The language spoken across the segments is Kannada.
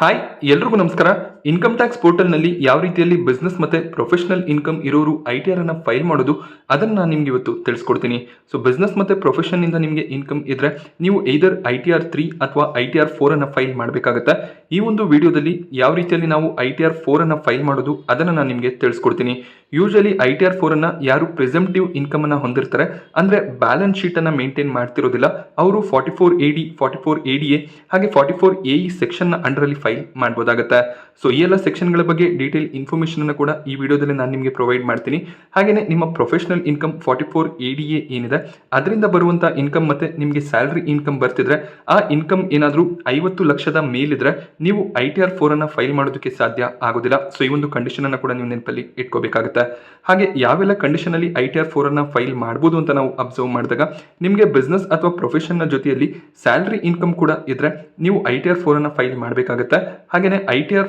ಹಾಯ್ ಎಲ್ರಿಗೂ ನಮಸ್ಕಾರ. ಇನ್ಕಮ್ ಟ್ಯಾಕ್ಸ್ ಪೋರ್ಟಲ್ನಲ್ಲಿ ಯಾವ ರೀತಿಯಲ್ಲಿ ಬಿಸ್ನೆಸ್ ಮತ್ತು ಪ್ರೊಫೆಷನಲ್ ಇನ್ಕಮ್ ಇರೋರು ITR ಅನ್ನು ಫೈಲ್ ಮಾಡೋದು ಅದನ್ನು ನಾನು ನಿಮಗೆ ಇವತ್ತು ತಿಳಿಸ್ಕೊಡ್ತೀನಿ. ಸೊ ಬಿಸ್ನೆಸ್ ಮತ್ತು ಪ್ರೊಫೆಷನ್ನಿಂದ ನಿಮಗೆ ಇನ್ಕಮ್ ಇದ್ದರೆ ನೀವು either ITR 3 ಅಥವಾ ITR 4 ಅನ್ನು ಫೈಲ್ ಮಾಡಬೇಕಾಗುತ್ತೆ. ಈ ಒಂದು ವಿಡಿಯೋದಲ್ಲಿ ಯಾವ ರೀತಿಯಲ್ಲಿ ನಾವು ITR 4 ಅನ್ನು ಫೈಲ್ ಮಾಡೋದು ಅದನ್ನು ನಾನು ನಿಮಗೆ ತಿಳಿಸ್ಕೊಡ್ತೀನಿ. ಯೂಶಲಿ ITR 4 ಅನ್ನು ಯಾರು ಪ್ರೆಸೆಂಪ್ಟಿವ್ ಇನ್ಕಮ್ ಅನ್ನು ಹೊಂದಿರ್ತಾರೆ ಅಂದರೆ ಬ್ಯಾಲೆನ್ಸ್ ಶೀಟ್ ಅನ್ನು ಮೇಂಟೈನ್ ಮಾಡ್ತಿರೋದಿಲ್ಲ ಅವರು 44AD 44ADA ಹಾಗೆ 44AE ಸೆಕ್ಷನ್ ಅಂಡರಲ್ಲಿ ಫೈಲ್ ಮಾಡಬಹುದಾಗುತ್ತೆ. ಸೊ ಈ ಎಲ್ಲ ಸೆಕ್ಷನ್ಗಳ ಬಗ್ಗೆ ಡೀಟೇಲ್ ಇನ್ಫಾರ್ಮೇಷನ್ ಅನ್ನು ಕೂಡ ಈ ವಿಡಿಯೋದಲ್ಲಿ ನಾನು ನಿಮಗೆ ಪ್ರೊವೈಡ್ ಮಾಡ್ತೀನಿ. ಹಾಗೆಯೇ ನಿಮ್ಮ ಪ್ರೊಫೆಷನಲ್ ಇನ್ಕಮ್ 44ADA ಏನಿದೆ ಅದರಿಂದ ಬರುವಂಥ ಇನ್ಕಮ್ ಮತ್ತು ನಿಮಗೆ ಸ್ಯಾಲ್ರಿ ಇನ್ಕಮ್ ಬರ್ತಿದ್ರೆ ಆ ಇನ್ಕಮ್ ಏನಾದರೂ 50 ಲಕ್ಷದ ಮೇಲಿದ್ರೆ ನೀವು ITR 4 ಅನ್ನು ಫೈಲ್ ಮಾಡೋದಕ್ಕೆ ಸಾಧ್ಯ ಆಗೋದಿಲ್ಲ. ಸೊ ಈ ಒಂದು ಕಂಡೀಷನ್ ಅನ್ನು ಕೂಡ ನೀವು ನೆನಪಲ್ಲಿ ಇಟ್ಕೋಬೇಕಾಗುತ್ತೆ. ಹಾಗೆ ಯಾವೆಲ್ಲ ಕಂಡೀಷನಲ್ಲಿ ITR 4 ಅನ್ನು ಫೈಲ್ ಮಾಡ್ಬೋದು ಅಂತ ನಾವು ಅಬ್ಸರ್ವ್ ಮಾಡಿದಾಗ ನಿಮಗೆ ಬಿಸ್ನೆಸ್ ಅಥವಾ ಪ್ರೊಫೆಷನ್ನ ಜೊತೆಯಲ್ಲಿ ಸ್ಯಾಲ್ರಿ ಇನ್ಕಮ್ ಕೂಡ ಇದ್ರೆ ನೀವು ITR 4 ಅನ್ನು ಫೈಲ್ ಮಾಡಬೇಕಾಗುತ್ತೆ. ಹಾಗೆಯೇ ITR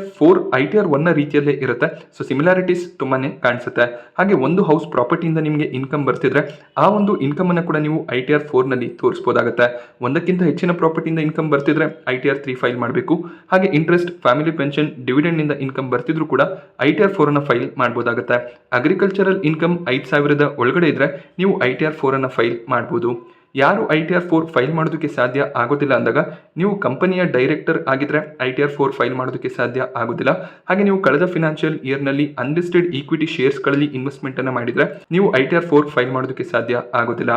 1 ರೀತಿಯಲ್ಲೇ ಇರುತ್ತೆ. ಸೊ ಸಿಮಿಲಾರಿಟೀಸ್ ತುಂಬಾನೇ ಕಾಣಿಸುತ್ತೆ. ಹಾಗೆ ಒಂದು ಹೌಸ್ ಪ್ರಾಪರ್ಟಿಯಿಂದ ನಿಮಗೆ ಇನ್ಕಮ್ ಬರ್ತಿದ್ರೆ ಆ ಒಂದು ಇನ್ಕಮ್ ಅನ್ನು ಕೂಡ ನೀವು ITR 4 ನಲ್ಲಿ ತೋರಿಸಬಹುದಾಗುತ್ತೆ. ಒಂದಕ್ಕಿಂತ ಹೆಚ್ಚಿನ ಪ್ರಾಪರ್ಟಿಯಿಂದ ಇನ್ಕಮ್ ಬರ್ತಿದ್ರೆ ITR 3 ಫೈಲ್ ಮಾಡಬೇಕು. ಹಾಗೆ ಇಂಟ್ರೆಸ್ಟ್, ಫ್ಯಾಮಿಲಿ ಪೆನ್ಷನ್, ಡಿವಿಡೆಂಡ್ ಇಂದ ಇನ್ಕಮ್ ಬರ್ತಿದ್ರು ಕೂಡ ITR 4 ಅನ್ನು ಫೈಲ್ ಮಾಡಬಹುದಾಗುತ್ತೆ. ಅಗ್ರಿಕಲ್ಚರಲ್ ಇನ್ಕಮ್ 5,000 ಒಳಗಡೆ ಇದ್ರೆ ನೀವು ITR 4 ಅನ್ನು ಫೈಲ್ ಮಾಡಬಹುದು. ಯಾರು ITR 4 ಫೈಲ್ ಮಾಡೋದಕ್ಕೆ ಸಾಧ್ಯ ಆಗೋದಿಲ್ಲ ಅಂದಾಗ ನೀವು ಕಂಪನಿಯ ಡೈರೆಕ್ಟರ್ ಆಗಿದ್ರೆ ITR 4 ಫೈಲ್ ಮಾಡೋದಕ್ಕೆ ಸಾಧ್ಯ ಆಗೋದಿಲ್ಲ. ಹಾಗೆ ನೀವು ಕಳೆದ ಫಿನಾನ್ಷಿಯಲ್ ಇಯರ್ನಲ್ಲಿ ಅನ್ಲಿಸ್ಟೆಡ್ ಈಕ್ವಿಟಿ ಶೇರ್ಸ್ಗಳಲ್ಲಿ ಇನ್ವೆಸ್ಟ್ಮೆಂಟ್ ಅನ್ನು ಮಾಡಿದ್ರೆ ನೀವು ITR 4 ಫೈಲ್ ಮಾಡೋದಕ್ಕೆ ಸಾಧ್ಯ ಆಗೋದಿಲ್ಲ.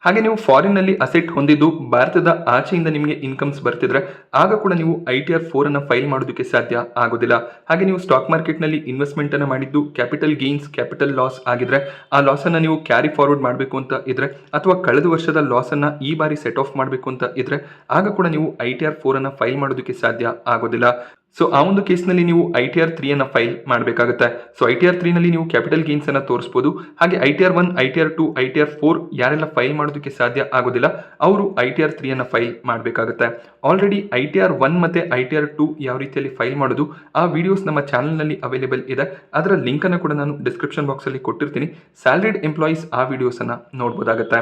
ಹಾಗೆ ನೀವು ಫಾರಿನ್ನಲ್ಲಿ ಅಸೆಟ್ ಹೊಂದಿದ್ದು ಭಾರತದ ಆಚೆಯಿಂದ ನಿಮಗೆ ಇನ್ಕಮ್ಸ್ ಬರ್ತಿದ್ರೆ ಆಗ ಕೂಡ ನೀವು ITR 4 ಅನ್ನು ಫೈಲ್ ಮಾಡೋದಕ್ಕೆ ಸಾಧ್ಯ ಆಗೋದಿಲ್ಲ. ಹಾಗೆ ನೀವು ಸ್ಟಾಕ್ ಮಾರ್ಕೆಟ್ನಲ್ಲಿ ಇನ್ವೆಸ್ಟ್ಮೆಂಟ್ ಅನ್ನು ಮಾಡಿದ್ದು ಕ್ಯಾಪಿಟಲ್ ಗೇನ್ಸ್, ಕ್ಯಾಪಿಟಲ್ ಲಾಸ್ ಆಗಿದ್ರೆ ಆ ಲಾಸ್ ಅನ್ನು ನೀವು ಕ್ಯಾರಿ ಫಾರ್ವರ್ಡ್ ಮಾಡಬೇಕು ಅಂತ ಇದ್ರೆ ಅಥವಾ ಕಳೆದ ವರ್ಷದ ಲಾಸ್ ಅನ್ನ ಈ ಬಾರಿ ಸೆಟ್ ಆಫ್ ಮಾಡಬೇಕು ಅಂತ ಇದ್ರೆ ಆಗ ಕೂಡ ನೀವು ITR 4 ಅನ್ನು ಫೈಲ್ ಮಾಡೋದಕ್ಕೆ ಸಾಧ್ಯ ಆಗೋದಿಲ್ಲ. ಸೊ ಆ ಒಂದು ಕೇಸ್ನಲ್ಲಿ ನೀವು ITR 3 ಅನ್ನು ಫೈಲ್ ಮಾಡಬೇಕಾಗುತ್ತೆ. ಸೊ ITR 3 ನಲ್ಲಿ ನೀವು ಕ್ಯಾಪಿಟಲ್ ಗೇನ್ಸ್ ಅನ್ನು ತೋರಿಸಬಹುದು. ಹಾಗೆ ITR 1, ITR 2, ITR 4 ಯಾರೆಲ್ಲ ಫೈಲ್ ಮಾಡೋದಕ್ಕೆ ಸಾಧ್ಯ ಆಗೋದಿಲ್ಲ ಅವರು ITR 3 ಅನ್ನು ಫೈಲ್ ಮಾಡಬೇಕಾಗುತ್ತೆ. ಆಲ್ರೆಡಿ ITR 1 ಮತ್ತೆ ITR 2 ಯಾವ ರೀತಿಯಲ್ಲಿ ಫೈಲ್ ಮಾಡೋದು ಆ ವಿಡಿಯೋಸ್ ನಮ್ಮ ಚಾನಲ್ನಲ್ಲಿ ಅವೈಲೇಬಲ್ ಇದೆ. ಅದರ ಲಿಂಕ್ ಅನ್ನು ಕೂಡ ನಾನು ಡಿಸ್ಕ್ರಿಪ್ಷನ್ ಬಾಕ್ಸ್ ಅಲ್ಲಿ ಕೊಟ್ಟಿರ್ತೀನಿ. ಸ್ಯಾಲರಿಡ್ ಎಂಪ್ಲಾಯೀಸ್ ಆ ವಿಡಿಯೋಸ್ ಅನ್ನು ನೋಡಬಹುದಾಗುತ್ತೆ.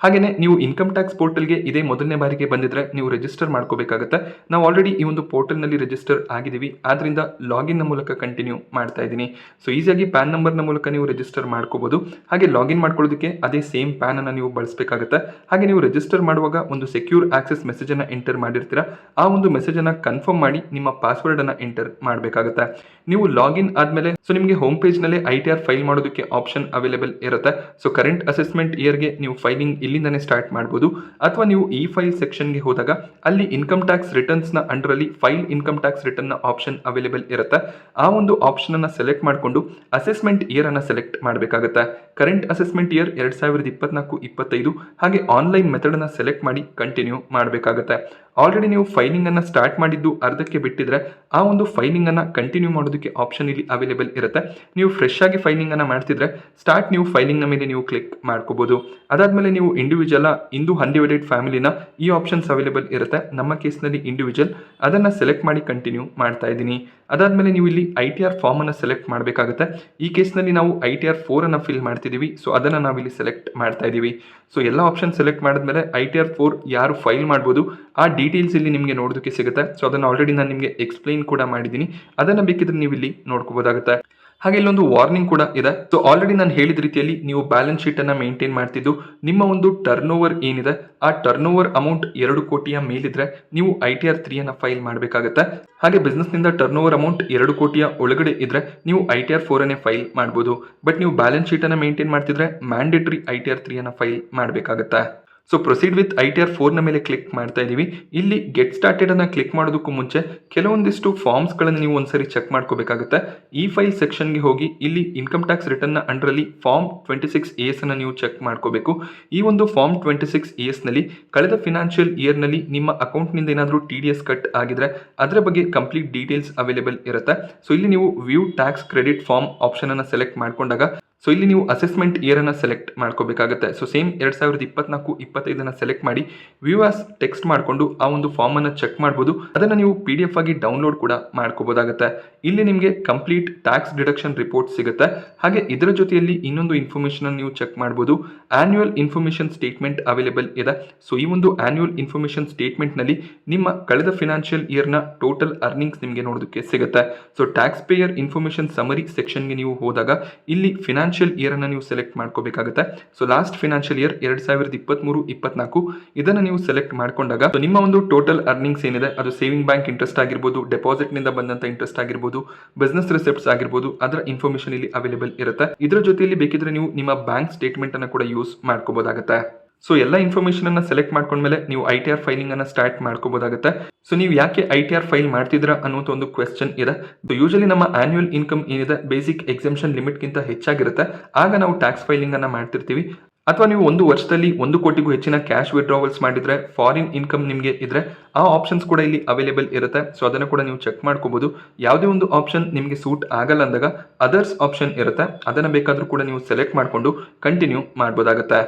ಹಾಗೆಯೇ ನೀವು ಇನ್ಕಮ್ ಟ್ಯಾಕ್ಸ್ ಪೋರ್ಟಲ್ಗೆ ಇದೇ ಮೊದಲನೇ ಬಾರಿಗೆ ಬಂದಿದ್ರೆ ನೀವು ರಿಜಿಸ್ಟರ್ ಮಾಡ್ಕೋಬೇಕಾಗುತ್ತೆ. ನಾವು ಆಲ್ರೆಡಿ ಈ ಒಂದು ಪೋರ್ಟಲ್ನಲ್ಲಿ ರಿಜಿಸ್ಟರ್ ಆಗಿದ್ದೀವಿ, ಆದ್ರಿಂದ ಲಾಗಿನ್ನ ಮೂಲಕ ಕಂಟಿನ್ಯೂ ಮಾಡ್ತಾ ಇದ್ದೀನಿ. ಸೊ ಈಸಿಯಾಗಿ ಪ್ಯಾನ್ ನಂಬರ್ನ ಮೂಲಕ ನೀವು ರಿಜಿಸ್ಟರ್ ಮಾಡ್ಕೋಬಹುದು. ಹಾಗೆ ಲಾಗಿನ್ ಮಾಡ್ಕೊಳ್ಳೋದಕ್ಕೆ ಅದೇ ಸೇಮ್ ಪ್ಯಾನ್ ಅನ್ನು ನೀವು ಬಳಸಬೇಕಾಗುತ್ತೆ. ಹಾಗೆ ನೀವು ರಿಜಿಸ್ಟರ್ ಮಾಡುವಾಗ ಒಂದು ಸೆಕ್ಯೂರ್ ಆಕ್ಸೆಸ್ ಮೆಸೇಜ್ ಅನ್ನು ಎಂಟರ್ ಮಾಡಿರ್ತೀರಾ. ಆ ಒಂದು ಮೆಸೇಜ್ ಅನ್ನು ಕನ್ಫರ್ಮ್ ಮಾಡಿ ನಿಮ್ಮ ಪಾಸ್ವರ್ಡ್ ಅನ್ನು ಎಂಟರ್ ಮಾಡಬೇಕಾಗುತ್ತೆ. ನೀವು ಲಾಗಿನ್ ಆದ್ಮೇಲೆ ಸೊ ನಿಮಗೆ ಹೋಮ್ ಪೇಜ್ ನಲ್ಲಿ ITR ಫೈಲ್ ಮಾಡೋದಕ್ಕೆ ಆಪ್ಷನ್ ಅವೈಲೇಬಲ್ ಇರುತ್ತೆ. ಸೊ ಕರೆಂಟ್ ಅಸೆಸ್ಮೆಂಟ್ ಇಯರ್ಗೆ ನೀವು ಫೈಲಿಂಗ್ ಇಲ್ಲಿಂದಾನೆ ಸ್ಟಾರ್ಟ್ ಮಾಡಬಹುದು. ಅಥವಾ ನೀವು ಈ ಫೈಲ್ ಸೆಕ್ಷನ್ಗೆ ಹೋದಾಗ ಅಲ್ಲಿ ಇನ್ಕಮ್ ಟ್ಯಾಕ್ಸ್ ರಿಟರ್ನ್ಸ್ ನ ಅಂಡರಲ್ಲಿ ಫೈಲ್ ಇನ್ಕಮ್ ಟ್ಯಾಕ್ಸ್ ರಿಟರ್ನ್ ನ ಆಪ್ಷನ್ ಅವೈಲೇಬಲ್ ಇರುತ್ತೆ. ಆ ಒಂದು ಆಪ್ಷನ್ ಅನ್ನ ಸೆಲೆಕ್ಟ್ ಮಾಡಿಕೊಂಡು ಅಸೆಸ್ಮೆಂಟ್ ಇಯರ್ ಅನ್ನ ಸೆಲೆಕ್ಟ್ ಮಾಡಬೇಕಾಗುತ್ತೆ. ಕರೆಂಟ್ ಅಸೆಸ್ಮೆಂಟ್ ಇಯರ್ 2024-25 ಹಾಗೆ ಆನ್ಲೈನ್ ಮೆಥಡ್ ಅನ್ನ ಸೆಲೆಕ್ಟ್ ಮಾಡಿ ಕಂಟಿನ್ಯೂ ಮಾಡಬೇಕಾಗುತ್ತೆ. ಆಲ್ರೆಡಿ ನೀವು ಫೈಲಿಂಗ್ ಅನ್ನ ಸ್ಟಾರ್ಟ್ ಮಾಡಿದ್ದು ಅರ್ಧಕ್ಕೆ ಬಿಟ್ಟಿದ್ರೆ ಆ ಒಂದು ಫೈಲಿಂಗ್ ಅನ್ನ ಕಂಟಿನ್ಯೂ ಮಾಡೋದಕ್ಕೆ ಆಪ್ಷನ್ ಇಲ್ಲಿ ಅವೈಲೇಬಲ್ ಇರುತ್ತೆ. ನೀವು ಫ್ರೆಶ್ ಆಗಿ ಫೈಲಿಂಗ್ ಅನ್ನ ಮಾಡ್ತಿದ್ರೆ ಸ್ಟಾರ್ಟ್ ನ್ಯೂ ಫೈಲಿಂಗ್ ನ ಮೇಲೆ ನೀವು ಕ್ಲಿಕ್ ಮಾಡ್ಕೋಬಹುದು. ಅದಾದ್ಮೇಲೆ ನೀವು ಇಂಡಿವಿಜುವಲ್ ಇಂದು ಅನ್ಡಿವೈಡೆಡ್ ಫ್ಯಾಮಿಲಿನ ಈ ಆಪ್ಷನ್ಸ್ ಅವೈಲೇಬಲ್ ಇರುತ್ತೆ. ನಮ್ಮ ಕೇಸ್ನಲ್ಲಿ ಇಂಡಿವಿಜುವಲ್ ಅದನ್ನ ಸೆಲೆಕ್ಟ್ ಮಾಡಿ ಕಂಟಿನ್ಯೂ ಮಾಡ್ತಾ ಇದ್ದೀನಿ. ಅದಾದ್ಮೇಲೆ ನೀವು ಇಲ್ಲಿ ITR ಫಾರ್ಮ್ ಅನ್ನು ಸೆಲೆಕ್ಟ್ ಮಾಡಬೇಕಾಗುತ್ತೆ. ಈ ಕೇಸ್ನಲ್ಲಿ ನಾವು ITR 4 ಅನ್ನು ಫಿಲ್ ಮಾಡ್ತಿದ್ದೀವಿ. ಸೊ ಅದನ್ನು ನಾವಿಲ್ಲಿ ಸೆಲೆಕ್ಟ್ ಮಾಡ್ತಾ ಇದ್ದೀವಿ. ಸೊ ಎಲ್ಲ ಆಪ್ಷನ್ ಸೆಲೆಕ್ಟ್ ಮಾಡಿದ್ಮೇಲೆ ITR 4 ಯಾರು ಫೈಲ್ ಮಾಡ್ಬೋದು ಆ ಡೀಟೇಲ್ಸ್ ಇಲ್ಲಿ ನಿಮಗೆ ನೋಡೋದಕ್ಕೆ ಸಿಗುತ್ತೆ. ಸೊ ಅದನ್ನು ಆಲ್ರೆಡಿ ನಾನು ನಿಮಗೆ ಎಕ್ಸ್ಪ್ಲೈನ್ ಕೂಡ ಮಾಡಿದ್ದೀನಿ. ಅದನ್ನು ಬೇಕಿದ್ರೆ ನೀವು ಇಲ್ಲಿ ನೋಡ್ಕೋಬಹುದಾಗುತ್ತೆ. ಹಾಗೆ ಇಲ್ಲೊಂದು ವಾರ್ನಿಂಗ್ ಕೂಡ ಇದೆ. ಸೊ ಆಲ್ರೆಡಿ ನಾನು ಹೇಳಿದ ರೀತಿಯಲ್ಲಿ ನೀವು ಬ್ಯಾಲೆನ್ಸ್ ಶೀಟ್ ಅನ್ನ ಮೇಂಟೈನ್ ಮಾಡ್ತಿದ್ದು ನಿಮ್ಮ ಒಂದು ಟರ್ನ್ ಓವರ್ ಏನಿದೆ ಆ ಟರ್ನ್ ಓವರ್ ಅಮೌಂಟ್ 2 ಕೋಟಿಯ ಮೇಲಿದ್ರೆ ನೀವು ITR 3 ಅನ್ನ ಫೈಲ್ ಮಾಡಬೇಕಾಗುತ್ತೆ. ಹಾಗೆ ಬಿಸ್ನೆಸ್ ನಿಂದ ಟರ್ನ್ ಓವರ್ ಅಮೌಂಟ್ 2 ಕೋಟಿಯ ಒಳಗಡೆ ಇದ್ರೆ ನೀವು ITR 4 ಅನ್ನೇ ಫೈಲ್ ಮಾಡಬಹುದು. ಬಟ್ ನೀವು ಬ್ಯಾಲೆನ್ಸ್ ಶೀಟ್ ಅನ್ನ ಮೇಂಟೈನ್ ಮಾಡ್ತಿದ್ರೆ ಮ್ಯಾಂಡೇಟರಿ ITR 3 ಅನ್ನ ಫೈಲ್ ಮಾಡಬೇಕಾಗುತ್ತೆ. ಸೊ ಪ್ರೊಸೀಡ್ ವಿತ್ ITR 4 ನ ಮೇಲೆ ಕ್ಲಿಕ್ ಮಾಡ್ತಾ ಇದ್ದೀವಿ. ಇಲ್ಲಿ ಗೆಟ್ ಸ್ಟಾರ್ಟೆಡ್ ಅನ್ನ ಕ್ಲಿಕ್ ಮಾಡೋದಕ್ಕೂ ಮುಂಚೆ ಕೆಲವೊಂದಿಷ್ಟು ಫಾರ್ಮ್ಸ್ ಗಳನ್ನು ನೀವು ಒಂದ್ಸರಿ ಚೆಕ್ ಮಾಡ್ಕೋಬೇಕಾಗುತ್ತೆ. ಈ ಫೈಲ್ ಸೆಕ್ಷನ್ಗೆ ಹೋಗಿ ಇಲ್ಲಿ ಇನ್ಕಮ್ ಟ್ಯಾಕ್ಸ್ ರಿಟರ್ನ್ ನ ಅಂಡರಲ್ಲಿ ಫಾರ್ಮ್ 26AS ಅನ್ನು ನೀವು ಚೆಕ್ ಮಾಡ್ಕೋಬೇಕು. ಈ ಒಂದು ಫಾರ್ಮ್ 26AS ನಲ್ಲಿ ಕಳೆದ ಫಿನಾನ್ಷಿಯಲ್ ಇಯರ್ ನಲ್ಲಿ ನಿಮ್ಮ ಅಕೌಂಟ್ ನಿಂದ ಏನಾದರೂ TDS ಕಟ್ ಆಗಿದ್ರೆ ಅದರ ಬಗ್ಗೆ ಕಂಪ್ಲೀಟ್ ಡೀಟೇಲ್ಸ್ ಅವೈಲೇಬಲ್ ಇರುತ್ತೆ. ಸೊ ಇಲ್ಲಿ ನೀವು view tax credit form option ಅನ್ನು ಸೆಲೆಕ್ಟ್ ಮಾಡ್ಕೊಂಡಾಗ ಸೊ ಇಲ್ಲಿ ನೀವು ಅಸೆಸ್ಮೆಂಟ್ ಇಯರನ್ನು ಸೆಲೆಕ್ಟ್ ಮಾಡ್ಕೋಬೇಕಾಗುತ್ತೆ. ಸೊ ಸೇಮ್ 2024-25 ಸೆಲೆಕ್ಟ್ ಮಾಡಿ ವ್ಯೂ ಆಸ್ ಟೆಕ್ಸ್ಟ್ ಮಾಡಿಕೊಂಡು ಆ ಒಂದು ಫಾರ್ಮನ್ನು ಚೆಕ್ ಮಾಡ್ಬೋದು. ಅದನ್ನು ನೀವು PDF ಆಗಿ ಡೌನ್ಲೋಡ್ ಕೂಡ ಮಾಡ್ಕೋಬೋದಾಗುತ್ತೆ. ಇಲ್ಲಿ ನಿಮಗೆ ಕಂಪ್ಲೀಟ್ ಟ್ಯಾಕ್ಸ್ ಡಿಡಕ್ಷನ್ ರಿಪೋರ್ಟ್ ಸಿಗುತ್ತೆ. ಹಾಗೆ ಇದರ ಜೊತೆಯಲ್ಲಿ ಇನ್ನೊಂದು ಇನ್ಫಾರ್ಮೇಷನ್ ನೀವು ಚೆಕ್ ಮಾಡ್ಬೋದು. ಆನ್ಯುವಲ್ ಇನ್ಫಾರ್ಮೇಷನ್ ಸ್ಟೇಟ್ಮೆಂಟ್ ಅವೈಲೇಬಲ್ ಇದೆ. ಸೊ ಈ ಒಂದು ಆನ್ಯುವಲ್ ಇನ್ಫಾರ್ಮೇಷನ್ ಸ್ಟೇಟ್ಮೆಂಟ್ನಲ್ಲಿ ನಿಮ್ಮ ಕಳೆದ ಫಿನಾನ್ಷಿಯಲ್ ಇಯರ್ನ ಟೋಟಲ್ ಅರ್ನಿಂಗ್ಸ್ ನಿಮಗೆ ನೋಡೋದಕ್ಕೆ ಸಿಗುತ್ತೆ. So tax payer information summary ಸೆಕ್ಷನ್ಗೆ ನೀವು ಹೋದಾಗ ಇಲ್ಲಿ ಫಿನಾನ್ಷಿಯಲ್ ಇಯರ್ ಅನ್ನು ನೀವು ಸೆಲೆಕ್ಟ್ ಮಾಡ್ಕೋಬೇಕಾಗುತ್ತೆ. ಸೊ ಲಾಸ್ಟ್ ಫಿನಾನ್ಷಿಯಲ್ ಇಯರ್ 2023-24 ಇದನ್ನು ನೀವು ಸೆಲೆಕ್ಟ್ ಮಾಡ್ಕೊಂಡಾಗ ನಿಮ್ಮ ಒಂದು ಟೋಟಲ್ ಅರ್ನಿಂಗ್ಸ್ ಏನಿದೆ ಅದು ಸೇವಿಂಗ್ ಬ್ಯಾಂಕ್ ಇಂಟ್ರೆಸ್ಟ್ ಆಗಿರ್ಬೋದು, ಡೆಪಾಸಿಟ್ ನಿಂದ ಬಂದಂತ ಇಂಟ್ರೆಸ್ಟ್ ಆಗಿರ್ಬೋದು, ಬಿಸ್ನೆಸ್ ರಿಸಿಪ್ಟ್ಸ್ ಆಗಿರ್ಬೋದು, ಅದರ ಇನ್ಫಾರ್ಮೇಷನ್ ಇಲ್ಲಿ ಅವೈಲೇಬಲ್ ಇರುತ್ತೆ. ಇದರ ಜೊತೆಯಲ್ಲಿ ಬೇಕಿದ್ರೆ ನೀವು ನಿಮ್ಮ ಬ್ಯಾಂಕ್ ಸ್ಟೇಟ್ಮೆಂಟ್ ಅನ್ನು ಕೂಡ ಯೂಸ್ ಮಾಡ್ಕೋಬಹುದಾಗುತ್ತೆ. ಸೊ ಎಲ್ಲ ಇನ್ಫಾರ್ಮೇಷನ್ ಅನ್ನ ಸೆಲೆಕ್ಟ್ ಮಾಡ್ಕೊಂಡ್ಮೇಲೆ ನೀವು ITR ಫೈಲಿಂಗ್ ಅನ್ನ ಸ್ಟಾರ್ಟ್ ಮಾಡ್ಕೋಬಹುದಾಗುತ್ತೆ. ಸೊ ನೀವು ಯಾಕೆ ITR ಫೈಲ್ ಮಾಡ್ತಿದ್ರಾ ಅನ್ನುವಂಥ ಒಂದು ಕ್ವೆಶ್ಚನ್ ಇದೆ. ಸೊ ಯೂಶಲಿ ನಮ್ಮ ಆನ್ಯುವಲ್ ಇನ್ಕಮ್ ಏನಿದೆ ಬೇಸಿಕ್ ಎಕ್ಸೆಂಪ್ಷನ್ ಲಿಮಿಟ್ಗಿಂತ ಹೆಚ್ಚಾಗಿರುತ್ತೆ. ಆಗ ನಾವು ಟ್ಯಾಕ್ಸ್ ಫೈಲಿಂಗ್ ಅನ್ನ ಮಾಡ್ತಿರ್ತೀವಿ. ಅಥವಾ ನೀವು ಒಂದು ವರ್ಷದಲ್ಲಿ 1 ಕೋಟಿಗೂ ಹೆಚ್ಚಿನ ಕ್ಯಾಶ್ ವಿಡ್ರಾವಲ್ಸ್ ಮಾಡಿದ್ರೆ, ಫಾರಿನ್ ಇನ್ಕಮ್ ನಿಮಗೆ ಇದ್ರೆ ಆ ಆಪ್ಷನ್ಸ್ ಕೂಡ ಇಲ್ಲಿ ಅವೈಲೇಬಲ್ ಇರುತ್ತೆ. ಸೊ ಅದನ್ನು ಕೂಡ ನೀವು ಚೆಕ್ ಮಾಡ್ಕೋಬಹುದು. ಯಾವುದೇ ಒಂದು ಆಪ್ಷನ್ ನಿಮಗೆ ಸೂಟ್ ಆಗಲ್ಲ ಅಂದಾಗ ಅದರ್ಸ್ ಆಪ್ಷನ್ ಇರುತ್ತೆ, ಅದನ್ನು ಬೇಕಾದರೂ ಕೂಡ ನೀವು ಸೆಲೆಕ್ಟ್ ಮಾಡಿಕೊಂಡು ಕಂಟಿನ್ಯೂ ಮಾಡ್ಬೋದಾಗುತ್ತೆ.